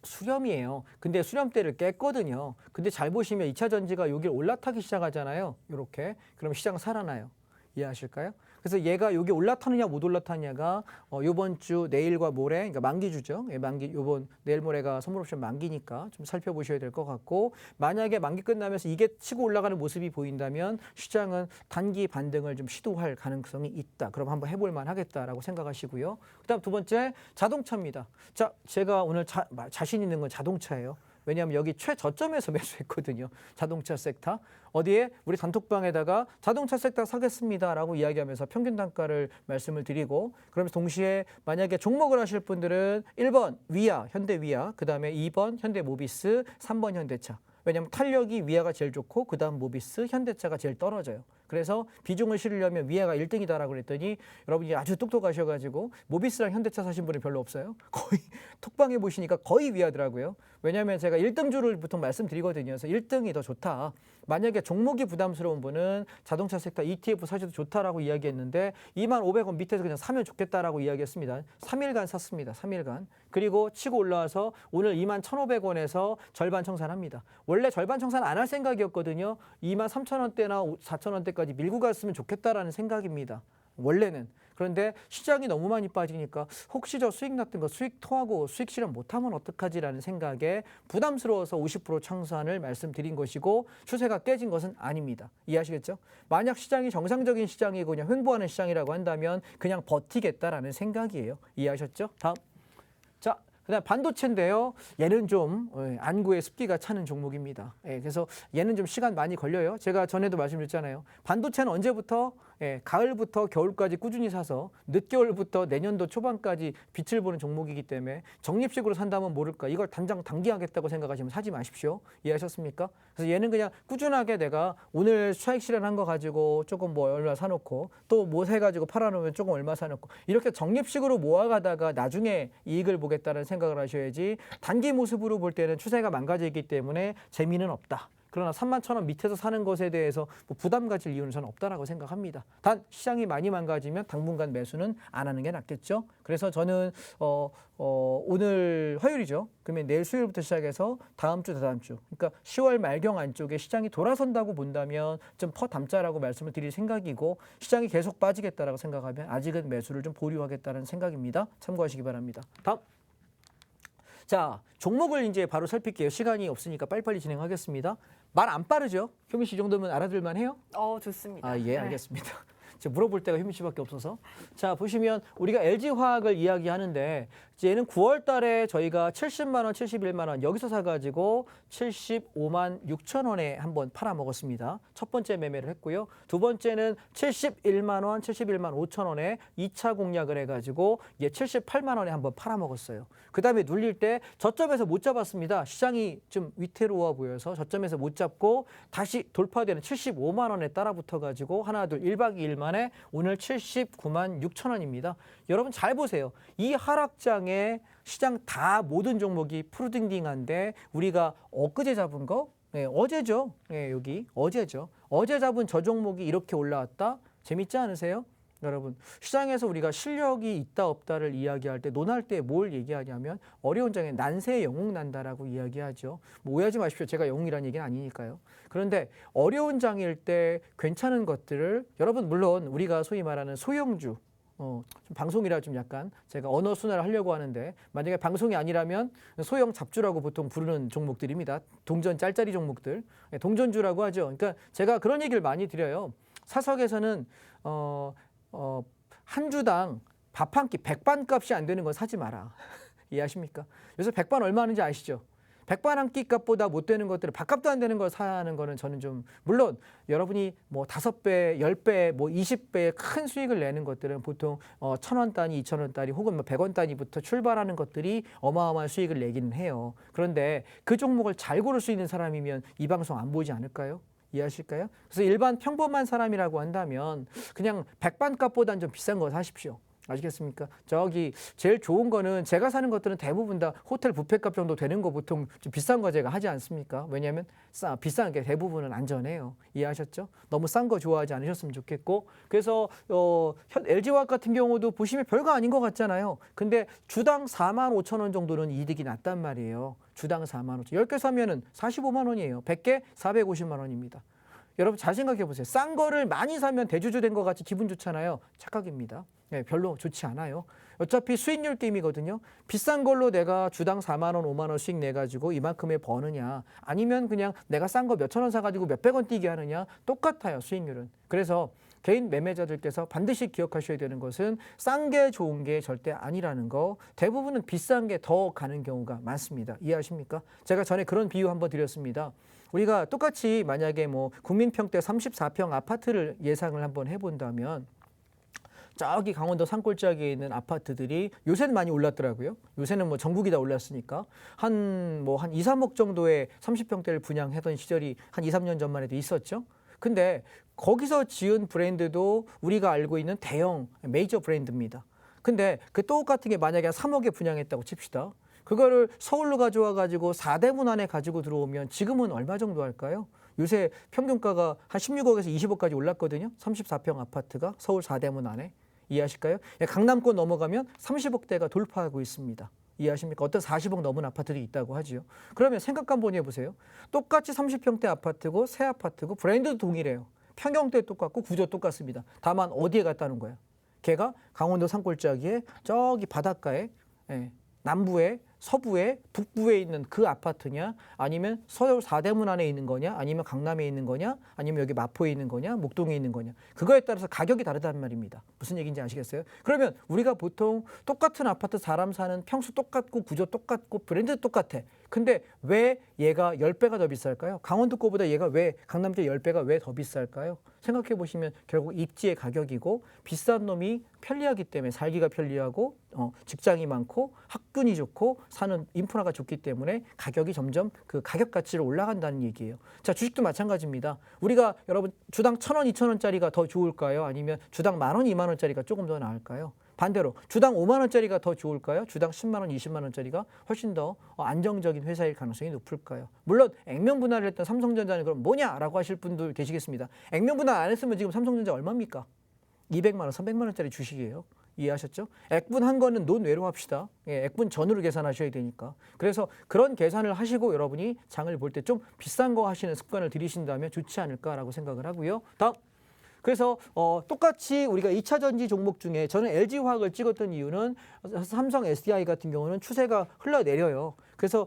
수렴이에요. 근데 수렴대를 깼거든요. 근데 잘 보시면 2차 전지가 여기 올라타기 시작하잖아요. 이렇게. 그럼 시장 살아나요. 이해하실까요? 그래서 얘가 여기 올라타느냐 못 올라타느냐가 이번 주 내일과 모레, 그러니까 만기주죠. 요번 내일 모레가 선물옵션 만기니까 좀 살펴보셔야 될 것 같고, 만약에 만기 끝나면서 이게 치고 올라가는 모습이 보인다면 시장은 단기 반등을 좀 시도할 가능성이 있다. 그럼 한번 해볼 만하겠다라고 생각하시고요. 그다음 두 번째 자동차입니다. 자, 제가 오늘 자신 있는 건 자동차예요. 왜냐하면 여기 최저점에서 매수했거든요. 자동차 섹터. 어디에? 우리 단톡방에다가 자동차 섹터 사겠습니다라고 이야기하면서 평균 단가를 말씀을 드리고 그러면서 동시에 만약에 종목을 하실 분들은 1번 위아, 현대 위아, 그다음에 2번 현대 모비스, 3번 현대차. 왜냐하면 탄력이 위아가 제일 좋고 그다음 모비스, 현대차가 제일 떨어져요. 그래서 비중을 실으려면 위아가 1등이다라고 그랬더니 여러분이 아주 똑똑하셔가지고 모비스랑 현대차 사신 분이 별로 없어요. 거의 톡방에 보시니까 거의 위아더라고요. 왜냐하면 제가 1등주를 보통 말씀드리거든요. 그래서 1등이 더 좋다. 만약에 종목이 부담스러운 분은 자동차 섹터 ETF 사셔도 좋다라고 이야기했는데 25,000원 밑에서 그냥 사면 좋겠다라고 이야기했습니다. 3일간 샀습니다. 3일간. 그리고 치고 올라와서 오늘 21,500원에서 절반 청산합니다. 원래 절반 청산 안 할 생각이었거든요. 23,000원대나 4,000원대까지 밀고 갔으면 좋겠다라는 생각입니다. 원래는. 그런데 시장이 너무 많이 빠지니까 혹시 저 수익 났던 거 수익 토하고 수익 실현 못하면 어떡하지라는 생각에 부담스러워서 50% 청산을 말씀드린 것이고 추세가 깨진 것은 아닙니다. 이해하시겠죠? 만약 시장이 정상적인 시장이고 그냥 횡보하는 시장이라고 한다면 그냥 버티겠다라는 생각이에요. 이해하셨죠? 다음. 자, 그다음 반도체인데요. 얘는 좀 안구에 습기가 차는 종목입니다. 그래서 얘는 좀 시간 많이 걸려요. 제가 전에도 말씀드렸잖아요. 반도체는 언제부터? 가을부터 겨울까지 꾸준히 사서 늦겨울부터 내년도 초반까지 빛을 보는 종목이기 때문에 적립식으로 산다면 모를까. 이걸 단장 단기하겠다고 생각하시면 사지 마십시오. 이해하셨습니까? 그래서 얘는 그냥 꾸준하게 내가 오늘 수익 실현한 거 가지고 조금 뭐 얼마 사놓고 또 뭐 해가지고 팔아놓으면 조금 얼마 사놓고 이렇게 적립식으로 모아가다가 나중에 이익을 보겠다는 생각을 하셔야지 단기 모습으로 볼 때는 추세가 망가지기 때문에 재미는 없다. 그러나 31,000원 밑에서 사는 것에 대해서 뭐 부담 가질 이유는 저는 없다라고 생각합니다. 단 시장이 많이 망가지면 당분간 매수는 안 하는 게 낫겠죠. 그래서 저는 오늘 화요일이죠. 그러면 내일 수요일부터 시작해서 다음 주, 다다음 주, 그러니까 10월 말경 안쪽에 시장이 돌아선다고 본다면 좀 퍼 담자라고 말씀을 드릴 생각이고 시장이 계속 빠지겠다라고 생각하면 아직은 매수를 좀 보류하겠다는 생각입니다. 참고하시기 바랍니다. 다음. 자, 종목을 이제 바로 살필게요. 시간이 없으니까 빨리빨리 진행하겠습니다. 말 안 빠르죠? 효민 씨 정도면 알아들만 해요? 좋습니다. 아, 예, 네. 알겠습니다. 제가 물어볼 때가 효민 씨밖에 없어서. 자, 보시면 우리가 LG화학을 이야기하는데 이제 얘는 9월 달에 저희가 70만 원, 71만 원 여기서 사가지고 75만 6천 원에 한번 팔아먹었습니다. 첫 번째 매매를 했고요. 두 번째는 71만 원, 71만 5천 원에 2차 공략을 해가지고 얘 78만 원에 한번 팔아먹었어요. 그 다음에 눌릴 때 저점에서 못 잡았습니다. 시장이 좀 위태로워 보여서 저점에서 못 잡고 다시 돌파되는 75만 원에 따라붙어가지고 하나, 둘, 1박 2일 만에 오늘 79만 6천 원입니다. 여러분 잘 보세요. 이 하락장에 시장 다 모든 종목이 푸르딩딩한데 우리가 엊그제 잡은 거 어제죠. 여기 어제죠. 어제 잡은 저 종목이 이렇게 올라왔다. 재밌지 않으세요? 여러분 시장에서 우리가 실력이 있다 없다를 이야기할 때 논할 때 뭘 얘기하냐면 어려운 장에 난세에 영웅 난다라고 이야기하죠. 뭐 오해하지 마십시오. 제가 영웅이라는 얘기는 아니니까요. 그런데 어려운 장일 때 괜찮은 것들을 여러분 물론 우리가 소위 말하는 소형주 좀 방송이라 좀 약간 제가 언어 순환을 하려고 하는데 만약에 방송이 아니라면 소형 잡주라고 보통 부르는 종목들입니다. 동전 짤짤이 종목들. 동전주라고 하죠. 그러니까 제가 그런 얘기를 많이 드려요. 사석에서는 한 주당 밥 한 끼 100반 값이 안 되는 건 사지 마라. 이해하십니까? 요새 100반 얼마 하는지 아시죠? 100반 한 끼 값보다 못 되는 것들을 밥값도 안 되는 걸 사는 거는 저는 좀 물론 여러분이 뭐 5배, 10배, 뭐 20배의 큰 수익을 내는 것들은 보통 1,000원 단위, 2,000원 단위 혹은 뭐 100원 단위부터 출발하는 것들이 어마어마한 수익을 내기는 해요. 그런데 그 종목을 잘 고를 수 있는 사람이면 이 방송 안 보지 않을까요? 이해하실까요? 그래서 일반 평범한 사람이라고 한다면 그냥 100반 값보다는 좀 비싼 거 사십시오. 아시겠습니까? 저기 제일 좋은 거는 제가 사는 것들은 대부분 다 호텔 뷔페값 정도 되는 거 보통 좀 비싼 거 제가 하지 않습니까? 왜냐하면 비싼 게 대부분은 안전해요. 이해하셨죠? 너무 싼 거 좋아하지 않으셨으면 좋겠고 그래서 LG화학 같은 경우도 보시면 별거 아닌 것 같잖아요. 근데 주당 4만 5천 원 정도는 이득이 났단 말이에요. 주당 4만 5천. 10개 사면은 45만 원이에요. 100개 450만 원입니다. 여러분 잘 생각해 보세요. 싼 거를 많이 사면 대주주 된 것 같이 기분 좋잖아요. 착각입니다. 별로 좋지 않아요. 어차피 수익률 게임이거든요. 비싼 걸로 내가 주당 4만 원, 5만 원 수익 내가지고 이만큼에 버느냐 아니면 그냥 내가 싼 거 몇천 원 사가지고 몇백 원 뛰게 하느냐 똑같아요. 수익률은. 그래서 개인 매매자들께서 반드시 기억하셔야 되는 것은 싼 게 좋은 게 절대 아니라는 거. 대부분은 비싼 게 더 가는 경우가 많습니다. 이해하십니까? 제가 전에 그런 비유 한번 드렸습니다. 우리가 똑같이 만약에 뭐 국민평대 34평 아파트를 예상을 한번 해본다면 저기 강원도 산골짜기에 있는 아파트들이 요새는 많이 올랐더라고요. 요새는 뭐 전국이 다 올랐으니까 한 2, 3억 정도의 30평대를 분양하던 시절이 한 2, 3년 전만 해도 있었죠. 근데 거기서 지은 브랜드도 우리가 알고 있는 대형 메이저 브랜드입니다. 근데 그 똑같은 게 만약에 한 3억에 분양했다고 칩시다. 그거를 서울로 가져와 가지고 4대문 안에 가지고 들어오면 지금은 얼마 정도 할까요? 요새 평균가가 한 16억에서 20억까지 올랐거든요. 34평 아파트가 서울 4대문 안에. 이해하실까요? 강남권 넘어가면 30억대가 돌파하고 있습니다. 이해하십니까? 어떤 40억 넘은 아파트들이 있다고 하지요. 그러면 생각 한번 해보세요. 똑같이 30평대 아파트고 새 아파트고 브랜드도 동일해요. 평형대 똑같고 구조 똑같습니다. 다만 어디에 갔다는 거예요? 걔가 강원도 산골짜기에 저기 바닷가에 남부에 서부에 북부에 있는 그 아파트냐 아니면 서울 4대문 안에 있는 거냐 아니면 강남에 있는 거냐 아니면 여기 마포에 있는 거냐 목동에 있는 거냐 그거에 따라서 가격이 다르단 말입니다. 무슨 얘기인지 아시겠어요? 그러면 우리가 보통 똑같은 아파트 사람 사는 평수 똑같고 구조 똑같고 브랜드 똑같아. 근데 왜 얘가 10배가 더 비쌀까요? 강원도 거보다 얘가 왜 강남 쪽 10배가 왜 더 비쌀까요? 생각해 보시면 결국 입지의 가격이고 비싼 놈이 편리하기 때문에 살기가 편리하고 직장이 많고 학군이 좋고 사는 인프라가 좋기 때문에 가격이 점점 그 가격 가치로 올라간다는 얘기예요. 자, 주식도 마찬가지입니다. 우리가 여러분 주당 1,000원, 2,000원짜리가 더 좋을까요? 아니면 주당 10,000원, 20,000원짜리가 조금 더 나을까요? 반대로 주당 5만 원짜리가 더 좋을까요? 주당 10만 원, 20만 원짜리가 훨씬 더 안정적인 회사일 가능성이 높을까요? 물론 액면 분할을 했던 삼성전자는 그럼 뭐냐라고 하실 분들 계시겠습니다. 액면 분할 안 했으면 지금 삼성전자 얼마입니까? 200만 원, 300만 원짜리 주식이에요. 이해하셨죠? 액분한 거는 논외로 합시다. 액분 전후를 계산하셔야 되니까. 그래서 그런 계산을 하시고 여러분이 장을 볼 때 좀 비싼 거 하시는 습관을 들이신다면 좋지 않을까라고 생각을 하고요. 다음. 그래서 똑같이 우리가 2차 전지 종목 중에 저는 LG화학을 찍었던 이유는 삼성 SDI 같은 경우는 추세가 흘러내려요. 그래서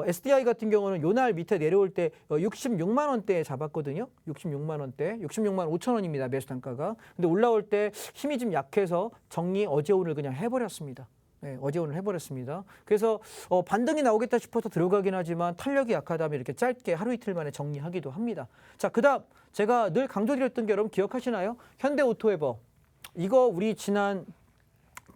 SDI 같은 경우는 요날 밑에 내려올 때 66만 원대에 잡았거든요. 66만 원대, 66만 5천 원입니다. 매수 단가가. 근데 올라올 때 힘이 좀 약해서 정리 어제 오늘 그냥 해버렸습니다. 네, 어제 오늘 해버렸습니다. 그래서 반등이 나오겠다 싶어서 들어가긴 하지만 탄력이 약하다면 이렇게 짧게 하루 이틀 만에 정리하기도 합니다. 자, 그다음 제가 늘 강조드렸던 게 여러분 기억하시나요? 현대오토에버. 이거 우리 지난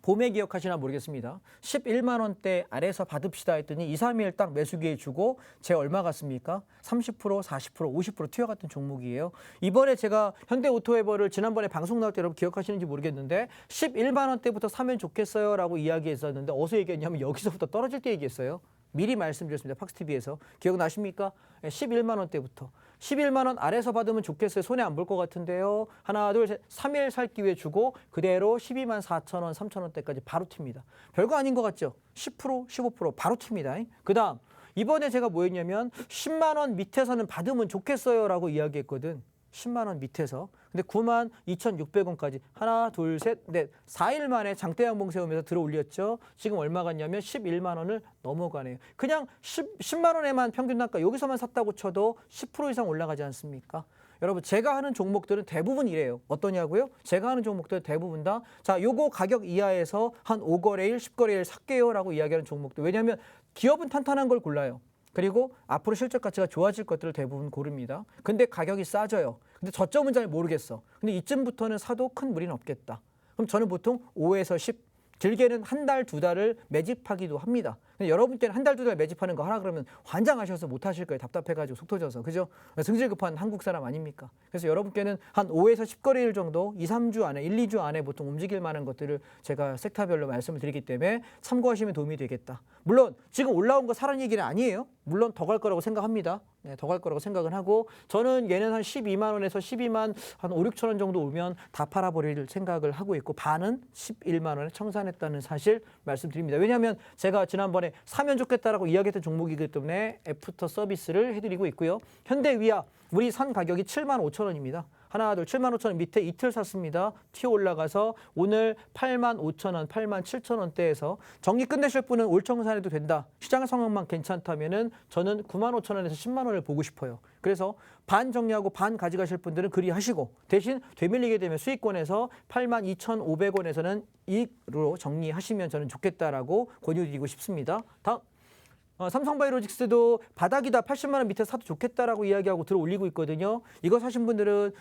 봄에 기억하시나 모르겠습니다. 11만 원대 아래에서 받읍시다 했더니 2, 3일 딱 매수 기회 주고 제 얼마 갔습니까? 30%, 40%, 50% 튀어갔던 종목이에요. 이번에 제가 현대오토에버를 지난번에 방송 나올 때 여러분 기억하시는지 모르겠는데 11만 원대부터 사면 좋겠어요 라고 이야기했었는데 어디서 얘기했냐면 여기서부터 떨어질 때 얘기했어요. 미리 말씀드렸습니다. 팍스TV에서. 기억나십니까? 11만 원대부터. 11만 원 아래서 받으면 좋겠어요. 손해 안 볼 것 같은데요. 하나, 둘, 셋. 3일 살 기회 주고 그대로 12만 4천 원, 3천 원대까지 바로 튑니다. 별거 아닌 것 같죠? 10%, 15% 바로 튑니다. 그 다음 이번에 제가 뭐 했냐면 10만 원 밑에서는 받으면 좋겠어요 라고 이야기했거든. 10만 원 밑에서. 근데 9만 2,600원까지 하나, 둘, 셋, 넷. 4일 만에 장대 양봉 세우면서 들어 올렸죠. 지금 얼마 갔냐면 11만 원을 넘어가네요. 그냥 10만 원에만 평균 단가 여기서만 샀다고 쳐도 10% 이상 올라가지 않습니까? 여러분 제가 하는 종목들은 대부분 이래요. 어떠냐고요? 제가 하는 종목들은 대부분 다 자, 요거 가격 이하에서 한 5거래일, 10거래일 살게요 라고 이야기하는 종목들. 왜냐하면 기업은 탄탄한 걸 골라요. 그리고 앞으로 실적 가치가 좋아질 것들을 대부분 고릅니다. 근데 가격이 싸져요. 근데 저점은 잘 모르겠어. 근데 이쯤부터는 사도 큰 무리는 없겠다. 그럼 저는 보통 5에서 10, 길게는 한 달, 두 달을 매집하기도 합니다. 근데 여러분께는 한 달, 두 달 매집하는 거 하라 그러면 환장하셔서 못 하실 거예요. 답답해가지고 속 터져서. 그죠? 승질 급한 한국 사람 아닙니까? 그래서 여러분께는 한 5에서 10거래일 정도 2, 3주 안에 1, 2주 안에 보통 움직일 만한 것들을 제가 섹터별로 말씀을 드리기 때문에 참고하시면 도움이 되겠다. 물론 지금 올라온 거 사라는 얘기는 아니에요. 물론 더 갈 거라고 생각합니다. 네, 더 갈 거라고 생각은 하고 저는 얘는 한 12만 원에서 12만 한 5, 6천 원 정도 오면 다 팔아버릴 생각을 하고 있고 반은 11만 원에 청산했다는 사실 말씀드립니다. 왜냐하면 제가 지난번에 사면 좋겠다라고 이야기했던 종목이기 때문에 애프터 서비스를 해드리고 있고요. 현대위아 우리 산 가격이 7만 5천 원입니다. 하나, 둘, 75,000원 밑에 이틀 샀습니다. 튀어 올라가서 오늘 85,000원, 87,000원대에서 정리 끝내실 분은 올청산해도 된다. 시장 상황만 괜찮다면은 저는 95,000원에서 10만 원을 보고 싶어요. 그래서 반 정리하고 반 가져가실 분들은 그리 하시고 대신 되밀리게 되면 수익권에서 82,500원에서는 이익으로 정리하시면 저는 좋겠다라고 권유드리고 싶습니다. 다음. 삼성바이오로직스도 바닥이다 80만 원 밑에 사도 좋겠다라고 이야기하고 들어 올리고 있거든요. 이거 사신 분들은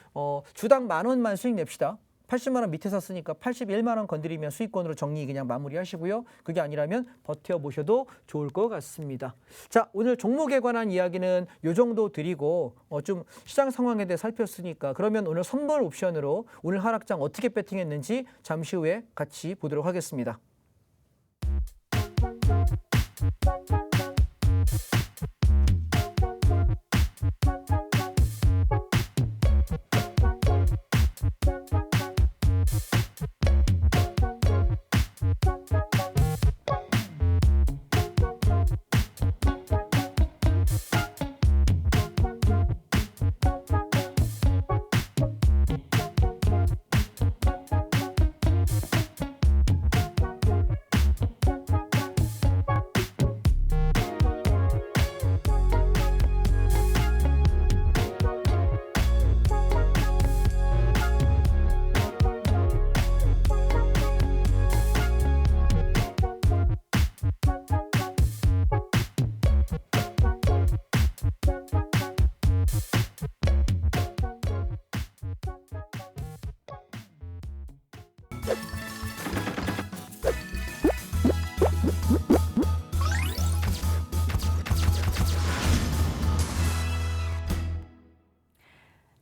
주당 10,000원만 수익 냅시다. 80만 원 밑에 샀으니까 81만 원 건드리면 수익권으로 정리 그냥 마무리하시고요. 그게 아니라면 버텨보셔도 좋을 것 같습니다. 자, 오늘 종목에 관한 이야기는 이 정도 드리고 좀 시장 상황에 대해 살폈으니까 그러면 오늘 선물 옵션으로 오늘 하락장 어떻게 배팅했는지 잠시 후에 같이 보도록 하겠습니다.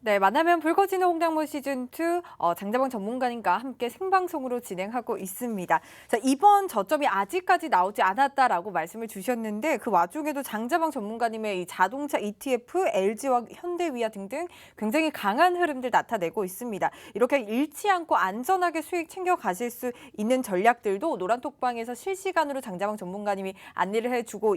네, 만나면 붉어지는 홍당무 시즌2 장자방 전문가님과 함께 생방송으로 진행하고 있습니다. 자, 이번 저점이 아직까지 나오지 않았다라고 말씀을 주셨는데 그 와중에도 장자방 전문가님의 이 자동차 ETF, LG와 현대위아 등등 굉장히 강한 흐름들 나타내고 있습니다. 이렇게 잃지 않고 안전하게 수익 챙겨가실 수 있는 전략들도 노란톡방에서 실시간으로 장자방 전문가님이 안내를 해주고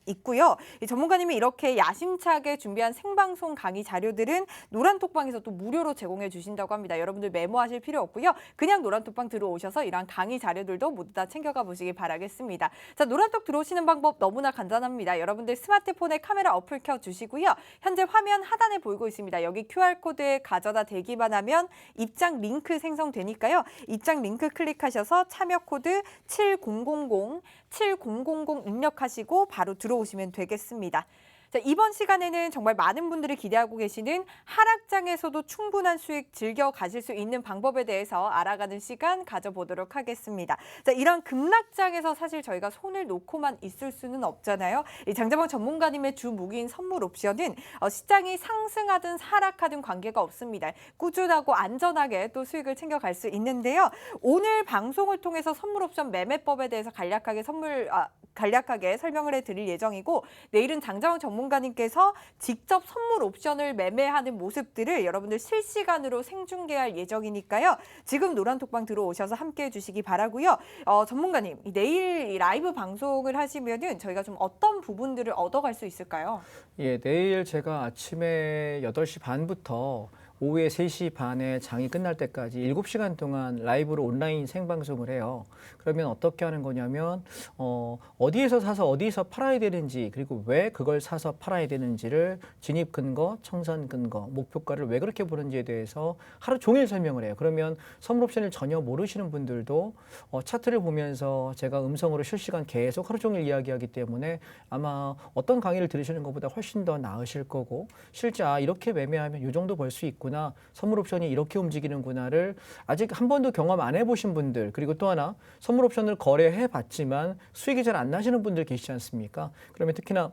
있고요. 이 전문가님이 이렇게 야심차게 준비한 생방송 강의 자료들은 노란톡방에서 또 무료로 제공해 주신다고 합니다. 여러분들 메모하실 필요 없고요. 그냥 노란톡방 들어오셔서 이런 강의 자료들도 모두 다 챙겨가 보시기 바라겠습니다. 자, 노란톡 들어오시는 방법 너무나 간단합니다. 여러분들 스마트폰에 카메라 어플 켜주시고요. 현재 화면 하단에 보이고 있습니다. 여기 QR코드에 가져다 대기만 하면 입장 링크 생성되니까요. 입장 링크 클릭하셔서 참여 코드 7000 입력하시고 바로 들어오시면 되겠습니다. 자, 이번 시간에는 정말 많은 분들이 기대하고 계시는 하락장에서도 충분한 수익 즐겨 가실 수 있는 방법에 대해서 알아가는 시간 가져보도록 하겠습니다. 자, 이런 급락장에서 사실 저희가 손을 놓고만 있을 수는 없잖아요. 이 장자방 전문가님의 주 무기인 선물 옵션은 시장이 상승하든 하락하든 관계가 없습니다. 꾸준하고 안전하게 또 수익을 챙겨갈 수 있는데요. 오늘 방송을 통해서 선물 옵션 매매법에 대해서 간략하게 설명을 해드릴 예정이고 내일은 장자방 전문가님께서 직접 선물 옵션을 매매하는 모습들을 여러분들 실시간으로 생중계할 예정이니까요. 지금 노란톡방 들어오셔서 함께해 주시기 바라고요. 전문가님, 내일 라이브 방송을 하시면은 저희가 좀 어떤 부분들을 얻어갈 수 있을까요? 예, 내일 제가 아침에 8시 반부터 오후에 3시 반에 장이 끝날 때까지 7시간 동안 라이브로 온라인 생방송을 해요. 그러면 어떻게 하는 거냐면 어디에서 사서 어디에서 팔아야 되는지 그리고 왜 그걸 사서 팔아야 되는지를 진입 근거, 청산 근거, 목표가를 왜 그렇게 보는지에 대해서 하루 종일 설명을 해요. 그러면 선물 옵션을 전혀 모르시는 분들도 차트를 보면서 제가 음성으로 실시간 계속 하루 종일 이야기하기 때문에 아마 어떤 강의를 들으시는 것보다 훨씬 더 나으실 거고 실제 이렇게 매매하면 이 정도 벌 수 있구나, 선물 옵션이 이렇게 움직이는구나를 아직 한 번도 경험 안 해보신 분들, 그리고 또 하나 선물 옵션을 거래해 봤지만 수익이 잘 안 나시는 분들 계시지 않습니까? 그러면 특히나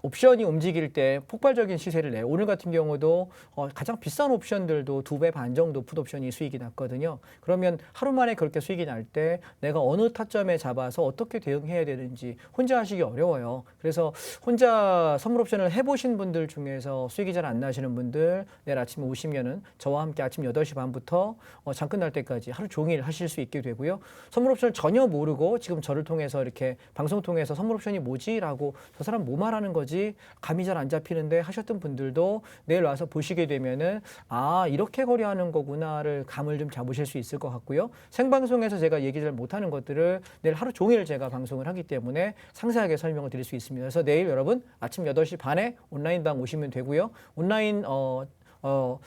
옵션이 움직일 때 폭발적인 시세를 내요. 오늘 같은 경우도 가장 비싼 옵션들도 2배 반 정도 풋옵션이 수익이 났거든요. 그러면 하루 만에 그렇게 수익이 날 때 내가 어느 타점에 잡아서 어떻게 대응해야 되는지 혼자 하시기 어려워요. 그래서 혼자 선물 옵션을 해보신 분들 중에서 수익이 잘 안 나시는 분들 내일 아침에 오시면은 저와 함께 아침 8시 반부터 장 끝날 때까지 하루 종일 하실 수 있게 되고요. 선물 옵션을 전혀 모르고 지금 저를 통해서 이렇게 방송 통해서 선물 옵션이 뭐지? 라고 저 사람 뭐 말하는 거지? 거지? 감이 잘 안 잡히는데 하셨던 분들도 내일 와서 보시게 되면은 아, 이렇게 거래하는 거구나를 감을 좀 잡으실 수 있을 것 같고요. 생방송에서 제가 얘기 잘 못하는 것들을 내일 하루 종일 제가 방송을 하기 때문에 상세하게 설명을 드릴 수 있습니다. 그래서 내일 여러분 아침 8시 반에 온라인방 오시면 되고요. 온라인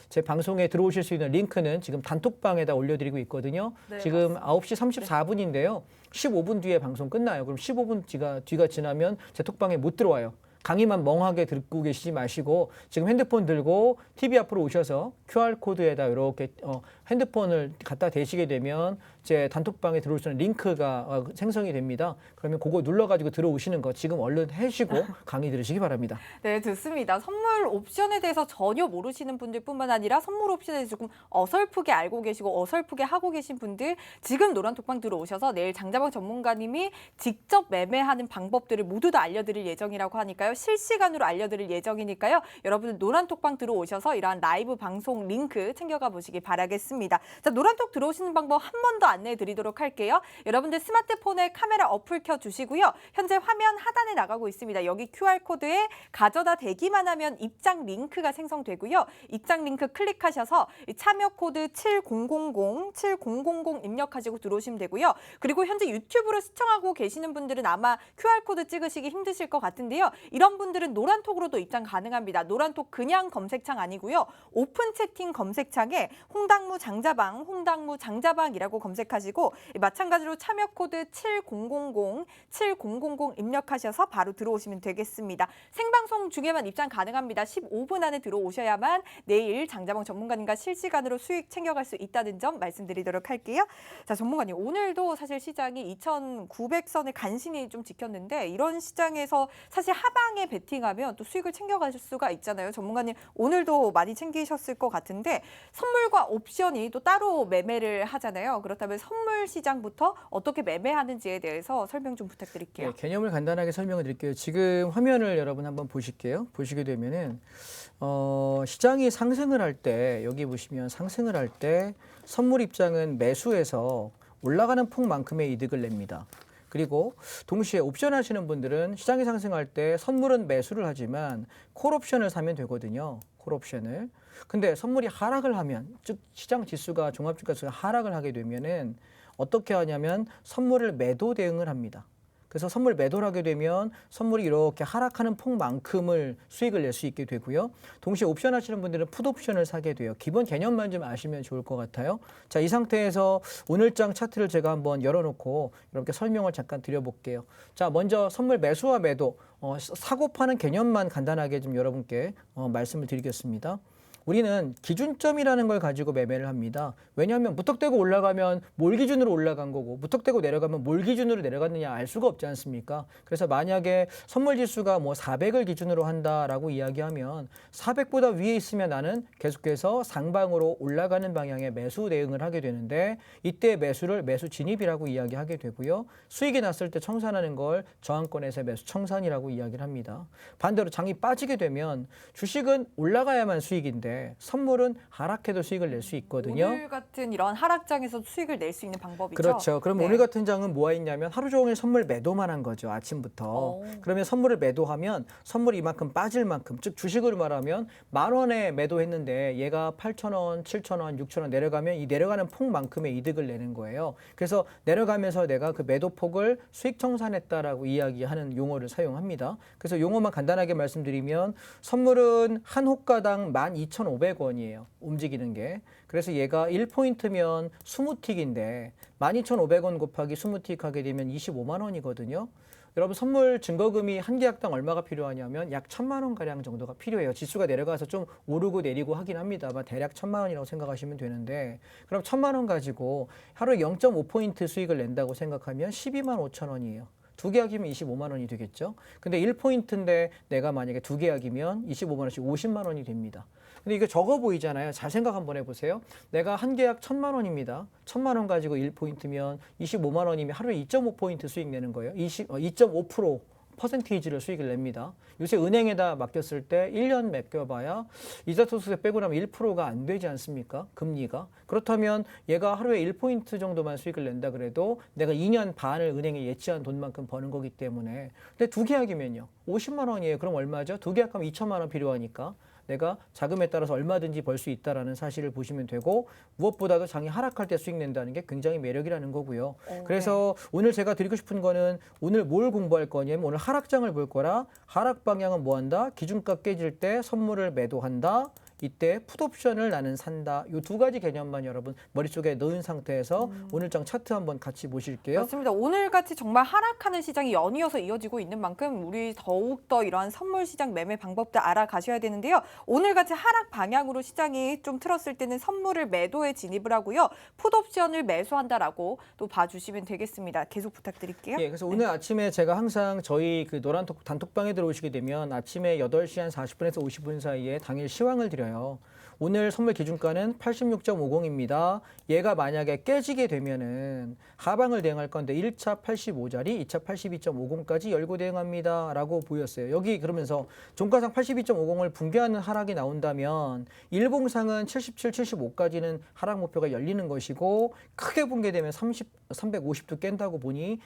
제 방송에 들어오실 수 있는 링크는 지금 단톡방에다 올려드리고 있거든요. 네, 지금 맞습니다. 9시 34분인데요. 15분 뒤에 방송 끝나요. 그럼 15분 뒤가 지나면 제 톡방에 못 들어와요. 강의만 멍하게 듣고 계시지 마시고 지금 핸드폰 들고 TV 앞으로 오셔서 QR코드에다 이렇게 핸드폰을 갖다 대시게 되면 제 단톡방에 들어올 수 있는 링크가 생성이 됩니다. 그러면 그거 눌러가지고 들어오시는 거 지금 얼른 해시고 강의 들으시기 바랍니다. 네, 좋습니다. 선물 옵션에 대해서 전혀 모르시는 분들뿐만 아니라 선물 옵션에 대해서 조금 어설프게 알고 계시고 어설프게 하고 계신 분들 지금 노란톡방 들어오셔서 내일 장자방 전문가님이 직접 매매하는 방법들을 모두 다 알려드릴 예정이라고 하니까요. 실시간으로 알려드릴 예정이니까요. 여러분들 노란톡방 들어오셔서 이러한 라이브 방송 링크 챙겨가 보시기 바라겠습니다. 자, 노란톡 들어오시는 방법 한 번 더 안내해 드리도록 할게요. 여러분들 스마트폰에 카메라 어플 켜주시고요. 현재 화면 하단에 나가고 있습니다. 여기 QR코드에 가져다 대기만 하면 입장 링크가 생성되고요. 입장 링크 클릭하셔서 참여 코드 7000 입력하시고 들어오시면 되고요. 그리고 현재 유튜브로 시청하고 계시는 분들은 아마 QR코드 찍으시기 힘드실 것 같은데요. 이런 분들은 노란톡으로도 입장 가능합니다. 노란톡 그냥 검색창 아니고요. 오픈 채팅 검색창에 홍당무 장자방이라고 검색하시고 마찬가지로 참여 코드 7000 입력하셔서 바로 들어오시면 되겠습니다. 생방송 중에만 입장 가능합니다. 15분 안에 들어오셔야만 내일 장자방 전문가님과 실시간으로 수익 챙겨갈 수 있다는 점 말씀드리도록 할게요. 자, 전문가님 오늘도 사실 시장이 2,900선을 간신히 좀 지켰는데 이런 시장에서 사실 하방에 베팅하면 또 수익을 챙겨갈 수가 있잖아요. 전문가님 오늘도 많이 챙기셨을 것 같은데 선물과 옵션이 또 따로 매매를 하잖아요. 그렇다면 선물 시장부터 어떻게 매매하는지에 대해서 설명 좀 부탁드릴게요. 네, 개념을 간단하게 설명을 드릴게요. 지금 화면을 여러분 한번 보실게요. 보시게 되면은 시장이 상승을 할 때 여기 보시면 상승을 할 때 선물 입장은 매수해서 올라가는 폭만큼의 이득을 냅니다. 그리고 동시에 옵션 하시는 분들은 시장이 상승할 때 선물은 매수를 하지만 콜 옵션을 사면 되거든요. 콜 옵션을. 근데 선물이 하락을 하면 즉 시장 지수가 종합주가지수가 하락을 하게 되면은 어떻게 하냐면 선물을 매도 대응을 합니다. 그래서 선물 매도를 하게 되면 선물이 이렇게 하락하는 폭만큼을 수익을 낼 수 있게 되고요. 동시에 옵션 하시는 분들은 풋 옵션을 사게 돼요. 기본 개념만 좀 아시면 좋을 것 같아요. 자, 이 상태에서 오늘장 차트를 제가 한번 열어놓고 이렇게 설명을 잠깐 드려볼게요. 자, 먼저 선물 매수와 매도, 사고 파는 개념만 간단하게 좀 여러분께 말씀을 드리겠습니다. 우리는 기준점이라는 걸 가지고 매매를 합니다. 왜냐하면 무턱대고 올라가면 뭘 기준으로 올라간 거고 무턱대고 내려가면 뭘 기준으로 내려갔느냐 알 수가 없지 않습니까? 그래서 만약에 선물 지수가 뭐 400을 기준으로 한다라고 이야기하면 400보다 위에 있으면 나는 계속해서 상방으로 올라가는 방향의 매수 대응을 하게 되는데 이때 매수를 매수 진입이라고 이야기하게 되고요. 수익이 났을 때 청산하는 걸 저항권에서 매수 청산이라고 이야기를 합니다. 반대로 장이 빠지게 되면 주식은 올라가야만 수익인데 선물은 하락해도 수익을 낼 수 있거든요. 오늘 같은 이런 하락장에서 수익을 낼 수 있는 방법이죠. 그렇죠. 그럼 네. 오늘 같은 장은 뭐가 있냐면 하루 종일 선물 매도만 한 거죠. 아침부터. 그러면 선물을 매도하면 선물이 이만큼 빠질 만큼, 즉 주식으로 말하면 10,000원에 매도했는데 얘가 8,000원, 7,000원, 6,000원 내려가면 이 내려가는 폭만큼의 이득을 내는 거예요. 그래서 내려가면서 내가 그 매도 폭을 수익 청산했다라고 이야기하는 용어를 사용합니다. 그래서 용어만 간단하게 말씀드리면 선물은 한 호가당 12,500원이에요. 움직이는 게. 그래서 얘가 1포인트면 20틱인데 12,500원 곱하기 20틱 하게 되면 25만 원이거든요. 여러분 선물 증거금이 한 계약당 얼마가 필요하냐면 약 1,000만 원 가량 정도가 필요해요. 지수가 내려가서 좀 오르고 내리고 하긴 합니다만 대략 1,000만 원이라고 생각하시면 되는데 그럼 1,000만 원 가지고 하루에 0.5포인트 수익을 낸다고 생각하면 12만 5천 원이에요. 두 계약이면 25만 원이 되겠죠. 근데 1포인트인데 내가 만약에 두 계약이면 25만 원씩 50만 원이 됩니다. 근데 이거 적어 보이잖아요. 잘 생각 한번 해보세요. 내가 한 계약 1,000만 원입니다. 1,000만 원 가지고 1포인트면 25만 원이면 하루에 2.5포인트 수익 내는 거예요. 2.5% 퍼센테이지를 수익을 냅니다. 요새 은행에다 맡겼을 때 1년 맡겨봐야 이자 소득세 빼고 나면 1%가 안 되지 않습니까? 금리가. 그렇다면 얘가 하루에 1포인트 정도만 수익을 낸다 그래도 내가 2년 반을 은행에 예치한 돈만큼 버는 거기 때문에. 근데 두 계약이면요. 50만 원이에요. 그럼 얼마죠? 두 계약하면 2천만 원 필요하니까. 내가 자금에 따라서 얼마든지 벌 수 있다라는 사실을 보시면 되고 무엇보다도 장이 하락할 때 수익 낸다는 게 굉장히 매력이라는 거고요. 그래서 오늘 제가 드리고 싶은 거는 오늘 뭘 공부할 거냐면 오늘 하락장을 볼 거라 하락 방향은 뭐 한다? 기준가 깨질 때 선물을 매도한다. 이때 풋옵션을 나는 산다. 이 두 가지 개념만 여러분 머릿속에 넣은 상태에서 오늘 장 차트 한번 같이 보실게요. 맞습니다. 오늘같이 정말 하락하는 시장이 연이어서 이어지고 있는 만큼 우리 더욱더 이러한 선물 시장 매매 방법들 알아가셔야 되는데요. 오늘같이 하락 방향으로 시장이 좀 틀었을 때는 선물을 매도에 진입을 하고요. 풋옵션을 매수한다라고 또 봐주시면 되겠습니다. 계속 부탁드릴게요. 예, 그래서 오늘 아침에 제가 항상 저희 그 노란톡 단톡방에 들어오시게 되면 아침에 8시 한 40분에서 50분 사이에 당일 시황을 드려요. 오늘 선물 기준가는 86.50입니다. 얘가 만약에 깨지게 되면은 하방을 대응할 건데 1차 85자리, 2차 82.50까지 열고 대응합니다. 라고 보였어요. 여기 그러면서 종가상 82.50을 붕괴하는 하락이 나온다면 일봉상은 77, 75까지는 하락 목표가 열리는 것이고 크게 붕괴되면 350도 깬다고 보니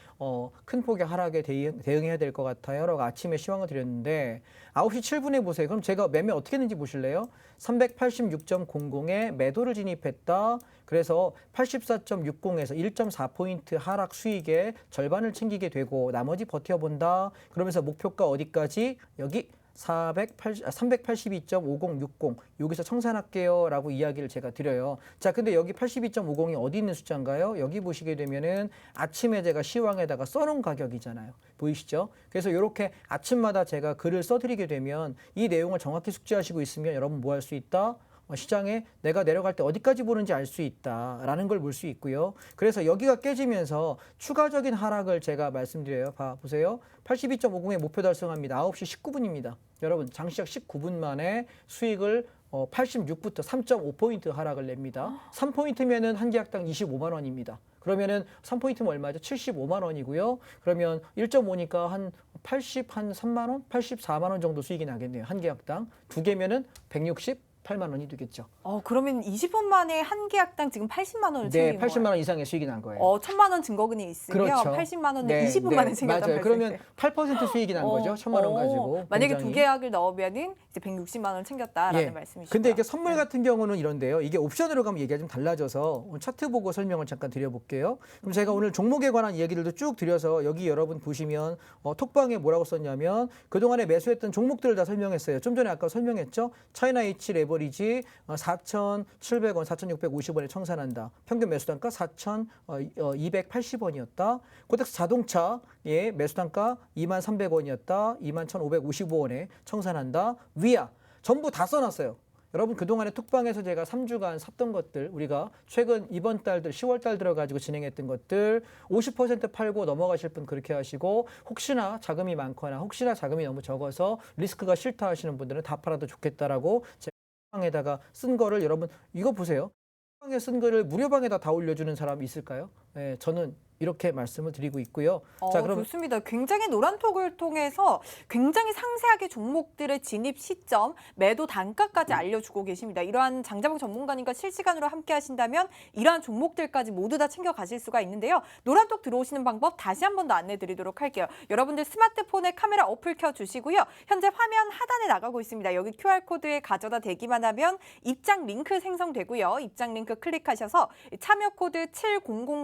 큰 폭의 하락에 대응해야 될 것 같아요. 라고 아침에 시황을 드렸는데 9시 7분에 보세요. 그럼 제가 매매 어떻게 했는지 보실래요? 386.00에 매도를 진입했다. 그래서 84.60에서 1.4포인트 하락 수익의 절반을 챙기게 되고 나머지 버텨본다. 그러면서 목표가 어디까지? 여기 382.5060 여기서 청산할게요 라고 이야기를 제가 드려요. 자, 근데 여기 82.50이 어디 있는 숫자인가요? 여기 보시게 되면은 아침에 제가 시황에다가 써놓은 가격이잖아요. 보이시죠? 그래서 이렇게 아침마다 제가 글을 써드리게 되면 이 내용을 정확히 숙지하시고 있으면 여러분 뭐 할 수 있다? 시장에 내가 내려갈 때 어디까지 보는지 알 수 있다라는 걸 볼 수 있고요. 그래서 여기가 깨지면서 추가적인 하락을 제가 말씀드려요. 보세요. 82.50의 목표 달성합니다. 9시 19분입니다. 여러분 장시작 19분 만에 수익을 86부터 3.5포인트 하락을 냅니다. 3포인트면은 한 계약당 25만 원입니다. 그러면은 3포인트면 얼마죠? 75만 원이고요. 그러면 1.5니까 한 3만 원? 84만 원 정도 수익이 나겠네요. 한 계약당. 두 개면은 168만 원이 되겠죠. 그러면 20분 만에 한 계약당 지금 80만 원을 챙긴 네, 80만 원 이상의 수익이 난 거예요. 1,000만 원 증거금이 있으면 그렇죠. 80만 원을 네, 20분 만에 챙겼단 맞아요. 그러면 8% 수익이 난 거죠. 1,000만 원 가지고. 만약에 굉장히. 두 계약을 넣으면은 이제 160만 원을 챙겼다라는 예. 말씀이시죠. 근데 이게 선물 같은 경우는 이런데요. 이게 옵션으로 가면 얘기가 좀 달라져서 오늘 차트 보고 설명을 잠깐 드려볼게요. 그럼 제가 오늘 종목에 관한 이야기들도 쭉 드려서 여기 여러분 보시면 톡방에 뭐라고 썼냐면 그동안에 매수했던 종목들을 다 설명했어요. 좀 전에 아까 설명했죠. 차이나 H 레버리지 4,700원, 4,650원에 청산한다. 평균 매수단가 4,280원이었다. 코덱스 자동차 매수단가 23,300원이었다. 21,555원에 청산한다. 위아 전부 다 써놨어요. 여러분 그동안에 톡방에서 제가 3주간 샀던 것들 우리가 최근 이번 달들 10월 달 들어가지고 진행했던 것들 50% 팔고 넘어가실 분 그렇게 하시고 혹시나 자금이 많거나 혹시나 자금이 너무 적어서 리스크가 싫다 하시는 분들은 다 팔아도 좋겠다라고 제가 톡방에다가 쓴 거를 여러분 이거 보세요. 톡방에 쓴 거를 무료방에다 다 올려주는 사람이 있을까요? 네, 저는 이렇게 말씀을 드리고 있고요. 자, 그럼 좋습니다. 굉장히 노란톡을 통해서 굉장히 상세하게 종목들의 진입 시점, 매도 단가까지 알려주고 계십니다. 이러한 장자봉 전문가님과 실시간으로 함께 하신다면 이러한 종목들까지 모두 다 챙겨 가실 수가 있는데요. 노란톡 들어오시는 방법 다시 한 번 더 안내 드리도록 할게요. 여러분들 스마트폰에 카메라 어플 켜주시고요. 현재 화면 하단에 나가고 있습니다. 여기 QR코드에 가져다 대기만 하면 입장 링크 생성되고요. 입장 링크 클릭하셔서 참여 코드 7000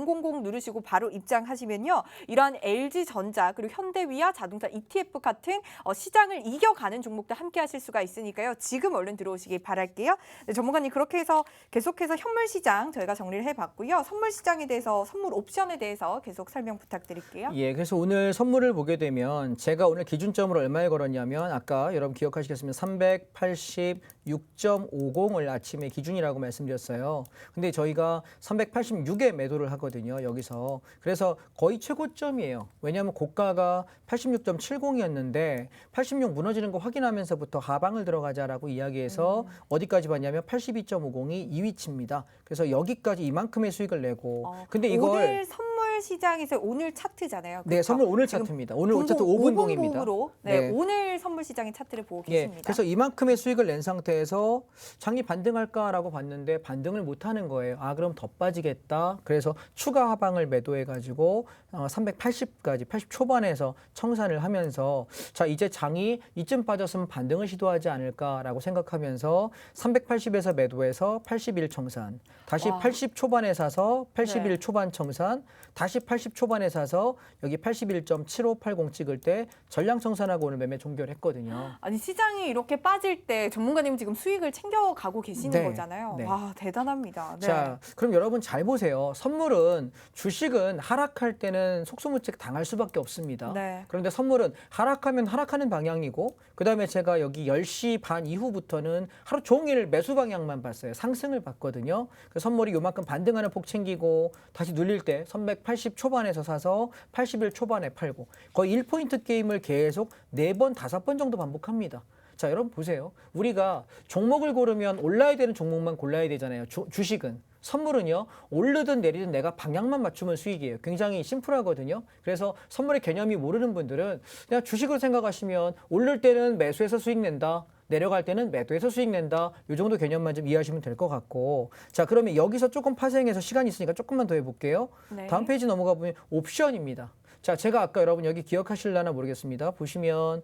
누르시고 바로 입장하시면요. 이러한 LG전자 그리고 현대위아 자동차 ETF 같은 시장을 이겨가는 종목도 함께 하실 수가 있으니까요. 지금 얼른 들어오시길 바랄게요. 네, 전문가님 그렇게 해서 계속해서 현물 시장 저희가 정리를 해봤고요. 선물 시장에 대해서 선물 옵션에 대해서 계속 설명 부탁드릴게요. 예, 그래서 오늘 선물을 보게 되면 제가 오늘 기준점으로 얼마에 걸었냐면 아까 여러분 기억하시겠으면 386.50을 아침에 기준이라고 말씀드렸어요. 근데 저희가 386에 매도를 하거든요. 여기서. 그래서 거의 최고점이에요. 왜냐하면 고가가 86.70이었는데 86 무너지는 거 확인하면서부터 하방을 들어가자라고 이야기해서 어디까지 봤냐면 82.50이 이 위치입니다. 그래서 여기까지 이만큼의 수익을 내고 근데 이걸 오늘 선물 선물 시장에서 오늘 차트잖아요. 네, 그렇죠? 선물 오늘 지금 차트입니다. 오늘 차트 5분 봉입니다. 봉으로 네, 네. 오늘 선물 시장의 차트를 보고 예, 계십니다. 그래서 이만큼의 수익을 낸 상태에서 장이 반등할까라고 봤는데 반등을 못하는 거예요. 아, 그럼 더 빠지겠다. 그래서 추가 하방을 매도해가지고 380까지 80 초반에서 청산을 하면서 자, 이제 장이 이쯤 빠졌으면 반등을 시도하지 않을까라고 생각하면서 380에서 매도해서 81 청산, 다시 와. 80 초반에 사서 81 네. 초반 청산, 다시 80 초반에 사서 여기 81.7580 찍을 때 전량 청산하고 오늘 매매 종결했거든요. 아니 시장이 이렇게 빠질 때 전문가님 지금 수익을 챙겨가고 계시는 네, 거잖아요. 네. 와 대단합니다. 네. 자, 그럼 여러분 잘 보세요. 선물은 주식은 하락할 때는 속수무책 당할 수밖에 없습니다. 네. 그런데 선물은 하락하면 하락하는 방향이고 그다음에 제가 여기 10시 반 이후부터는 하루 종일 매수 방향만 봤어요. 상승을 봤거든요. 그 선물이 요만큼 반등하는 폭 챙기고 다시 눌릴 때 380 초반에서 사서 81 초반에 팔고 거의 1포인트 게임을 계속 4번, 5번 정도 반복합니다. 자, 여러분 보세요. 우리가 종목을 고르면 올라야 되는 종목만 골라야 되잖아요. 주식은. 선물은요. 오르든 내리든 내가 방향만 맞추면 수익이에요. 굉장히 심플하거든요. 그래서 선물의 개념이 모르는 분들은 그냥 주식으로 생각하시면 오를 때는 매수해서 수익 낸다. 내려갈 때는 매도해서 수익 낸다. 이 정도 개념만 좀 이해하시면 될 것 같고. 자, 그러면 여기서 조금 파생해서 시간이 있으니까 조금만 더 해볼게요. 네. 다음 페이지 넘어가 보면 옵션입니다. 자, 제가 아까 여러분 여기 기억하실려나 모르겠습니다. 보시면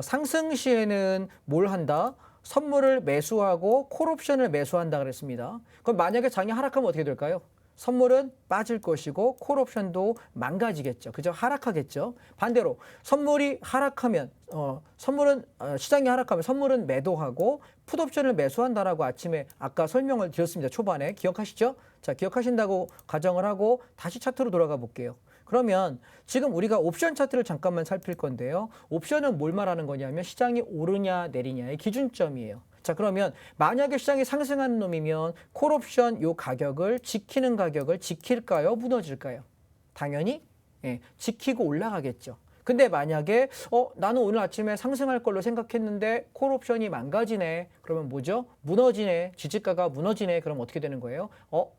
상승 시에는 뭘 한다? 선물을 매수하고 콜옵션을 매수한다 그랬습니다. 그럼 만약에 장이 하락하면 어떻게 될까요? 선물은 빠질 것이고 콜옵션도 망가지겠죠. 그죠? 하락하겠죠. 반대로 선물이 하락하면 시장이 하락하면 선물은 매도하고 풋옵션을 매수한다라고 아침에 아까 설명을 드렸습니다. 초반에 기억하시죠? 자, 기억하신다고 가정을 하고 다시 차트로 돌아가 볼게요. 그러면 지금 우리가 옵션 차트를 잠깐만 살필 건데요. 옵션은 뭘 말하는 거냐면 시장이 오르냐 내리냐의 기준점이에요. 자, 그러면 만약에 시장이 상승하는 놈이면 콜옵션 요 가격을 지키는 가격을 지킬까요? 무너질까요? 당연히 지키고 올라가겠죠. 근데 만약에 나는 오늘 아침에 상승할 걸로 생각했는데 콜옵션이 망가지네. 그러면 뭐죠? 무너지네. 지지가가 무너지네. 그럼 어떻게 되는 거예요?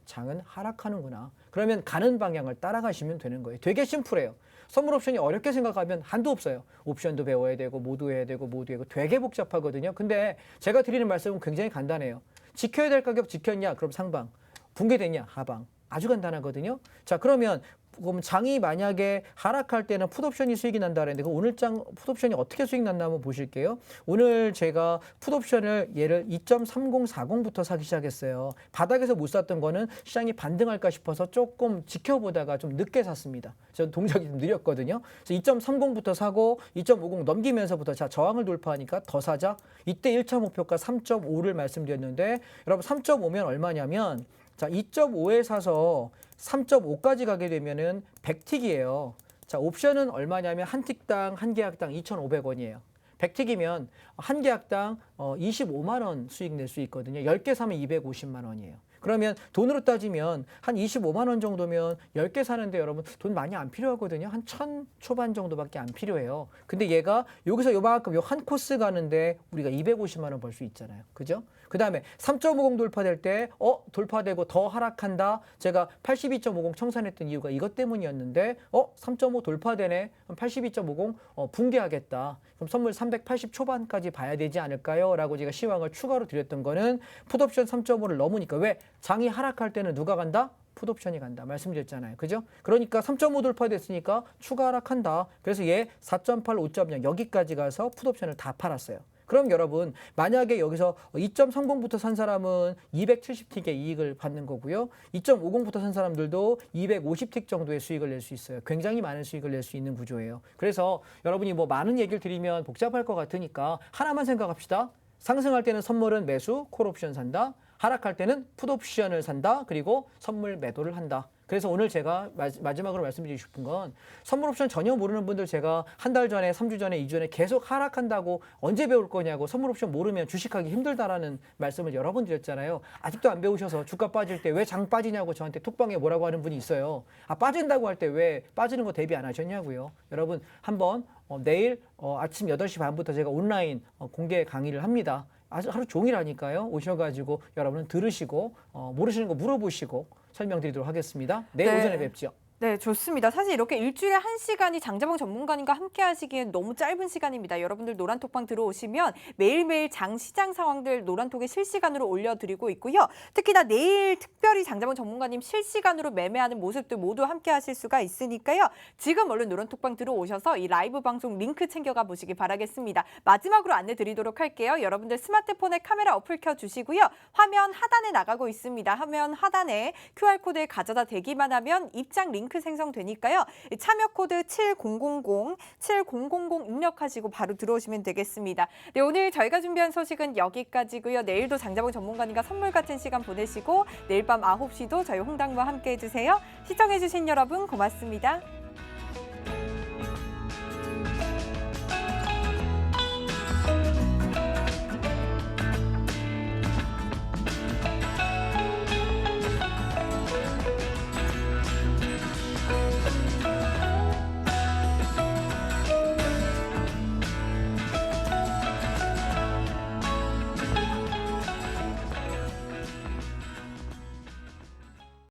장은 하락하는구나. 그러면 가는 방향을 따라가시면 되는 거예요. 되게 심플해요. 선물 옵션이 어렵게 생각하면 한도 없어요. 옵션도 배워야 되고 모두 해야 되고 모두 해고 되게 복잡하거든요. 근데 제가 드리는 말씀은 굉장히 간단해요. 지켜야 될 가격 지켰냐? 그럼 상방. 붕괴됐냐? 하방. 아주 간단하거든요. 자, 그럼 장이 만약에 하락할 때는 풋옵션이 수익이 난다 그랬는데 그 오늘 장 풋옵션이 어떻게 수익 났나 한번 보실게요. 오늘 제가 풋옵션을 얘를 2.3040부터 사기 시작했어요. 바닥에서 못 샀던 거는 시장이 반등할까 싶어서 조금 지켜보다가 좀 늦게 샀습니다. 전 동작이 좀 느렸거든요. 그래서 2.30부터 사고 2.50 넘기면서부터 자 저항을 돌파하니까 더 사자. 이때 1차 목표가 3.5를 말씀드렸는데 여러분 3.5면 얼마냐면 자, 2.5에 사서 3.5까지 가게 되면은 100틱이에요. 자, 옵션은 얼마냐면 한 틱당 한 계약당 2,500원이에요. 100틱이면 한 계약당 25만 원 수익 낼 수 있거든요. 10개 사면 250만 원이에요. 그러면 돈으로 따지면 한 25만 원 정도면 10개 사는데 여러분 돈 많이 안 필요하거든요. 한 1,000 초반 정도밖에 안 필요해요. 근데 얘가 여기서 요만큼 요 한 코스 가는데 우리가 250만 원 벌 수 있잖아요. 그죠? 그 다음에 3.50 돌파될 때 돌파되고 더 하락한다. 제가 82.50 청산했던 이유가 이것 때문이었는데 3.5 돌파되네. 그럼 82.50 붕괴하겠다. 그럼 선물 380 초반까지 봐야 되지 않을까요? 라고 제가 시황을 추가로 드렸던 거는 풋옵션 3.5를 넘으니까 왜? 장이 하락할 때는 누가 간다? 풋옵션이 간다. 말씀드렸잖아요. 그죠? 그러니까 3.5 돌파됐으니까 추가 하락한다. 그래서 얘 4.8, 5.0 여기까지 가서 풋옵션을 다 팔았어요. 그럼 여러분 만약에 여기서 2.30부터 산 사람은 270틱의 이익을 받는 거고요. 2.50부터 산 사람들도 250틱 정도의 수익을 낼 수 있어요. 굉장히 많은 수익을 낼 수 있는 구조예요. 그래서 여러분이 뭐 많은 얘기를 드리면 복잡할 것 같으니까 하나만 생각합시다. 상승할 때는 선물은 매수, 콜옵션 산다. 하락할 때는 풋옵션을 산다. 그리고 선물 매도를 한다. 그래서 오늘 제가 마지막으로 말씀드리고 싶은 건 선물 옵션 전혀 모르는 분들 제가 한 달 전에, 3주 전에, 2주 전에 계속 하락한다고 언제 배울 거냐고 선물 옵션 모르면 주식하기 힘들다라는 말씀을 여러 번 드렸잖아요. 아직도 안 배우셔서 주가 빠질 때 왜 장 빠지냐고 저한테 톡방에 뭐라고 하는 분이 있어요. 빠진다고 할 때 왜 빠지는 거 대비 안 하셨냐고요. 여러분 한번 내일 아침 8시 반부터 제가 온라인 공개 강의를 합니다. 아주 하루 종일 하니까요. 오셔가지고 여러분은 들으시고 모르시는 거 물어보시고 설명드리도록 하겠습니다. 내일 네. 오전에 뵙죠. 네, 좋습니다. 사실 이렇게 일주일에 1시간이 장자봉 전문가님과 함께 하시기엔 너무 짧은 시간입니다. 여러분들 노란톡방 들어오시면 매일매일 장 시장 상황들 노란톡에 실시간으로 올려드리고 있고요. 특히나 내일 특별히 장자봉 전문가님 실시간으로 매매하는 모습들 모두 함께 하실 수가 있으니까요. 지금 얼른 노란톡방 들어오셔서 이 라이브 방송 링크 챙겨가 보시기 바라겠습니다. 마지막으로 안내 드리도록 할게요. 여러분들 스마트폰에 카메라 어플 켜주시고요. 화면 하단에 나가고 있습니다. 화면 하단에 QR코드에 가져다 대기만 하면 입장 링크 생성되니까요. 참여 코드 7000 입력하시고 바로 들어오시면 되겠습니다. 네, 오늘 저희가 준비한 소식은 여기까지고요. 내일도 장자봉 전문가님과 선물 같은 시간 보내시고 내일 밤 9시도 저희 홍당무와 함께 해주세요. 시청해주신 여러분 고맙습니다.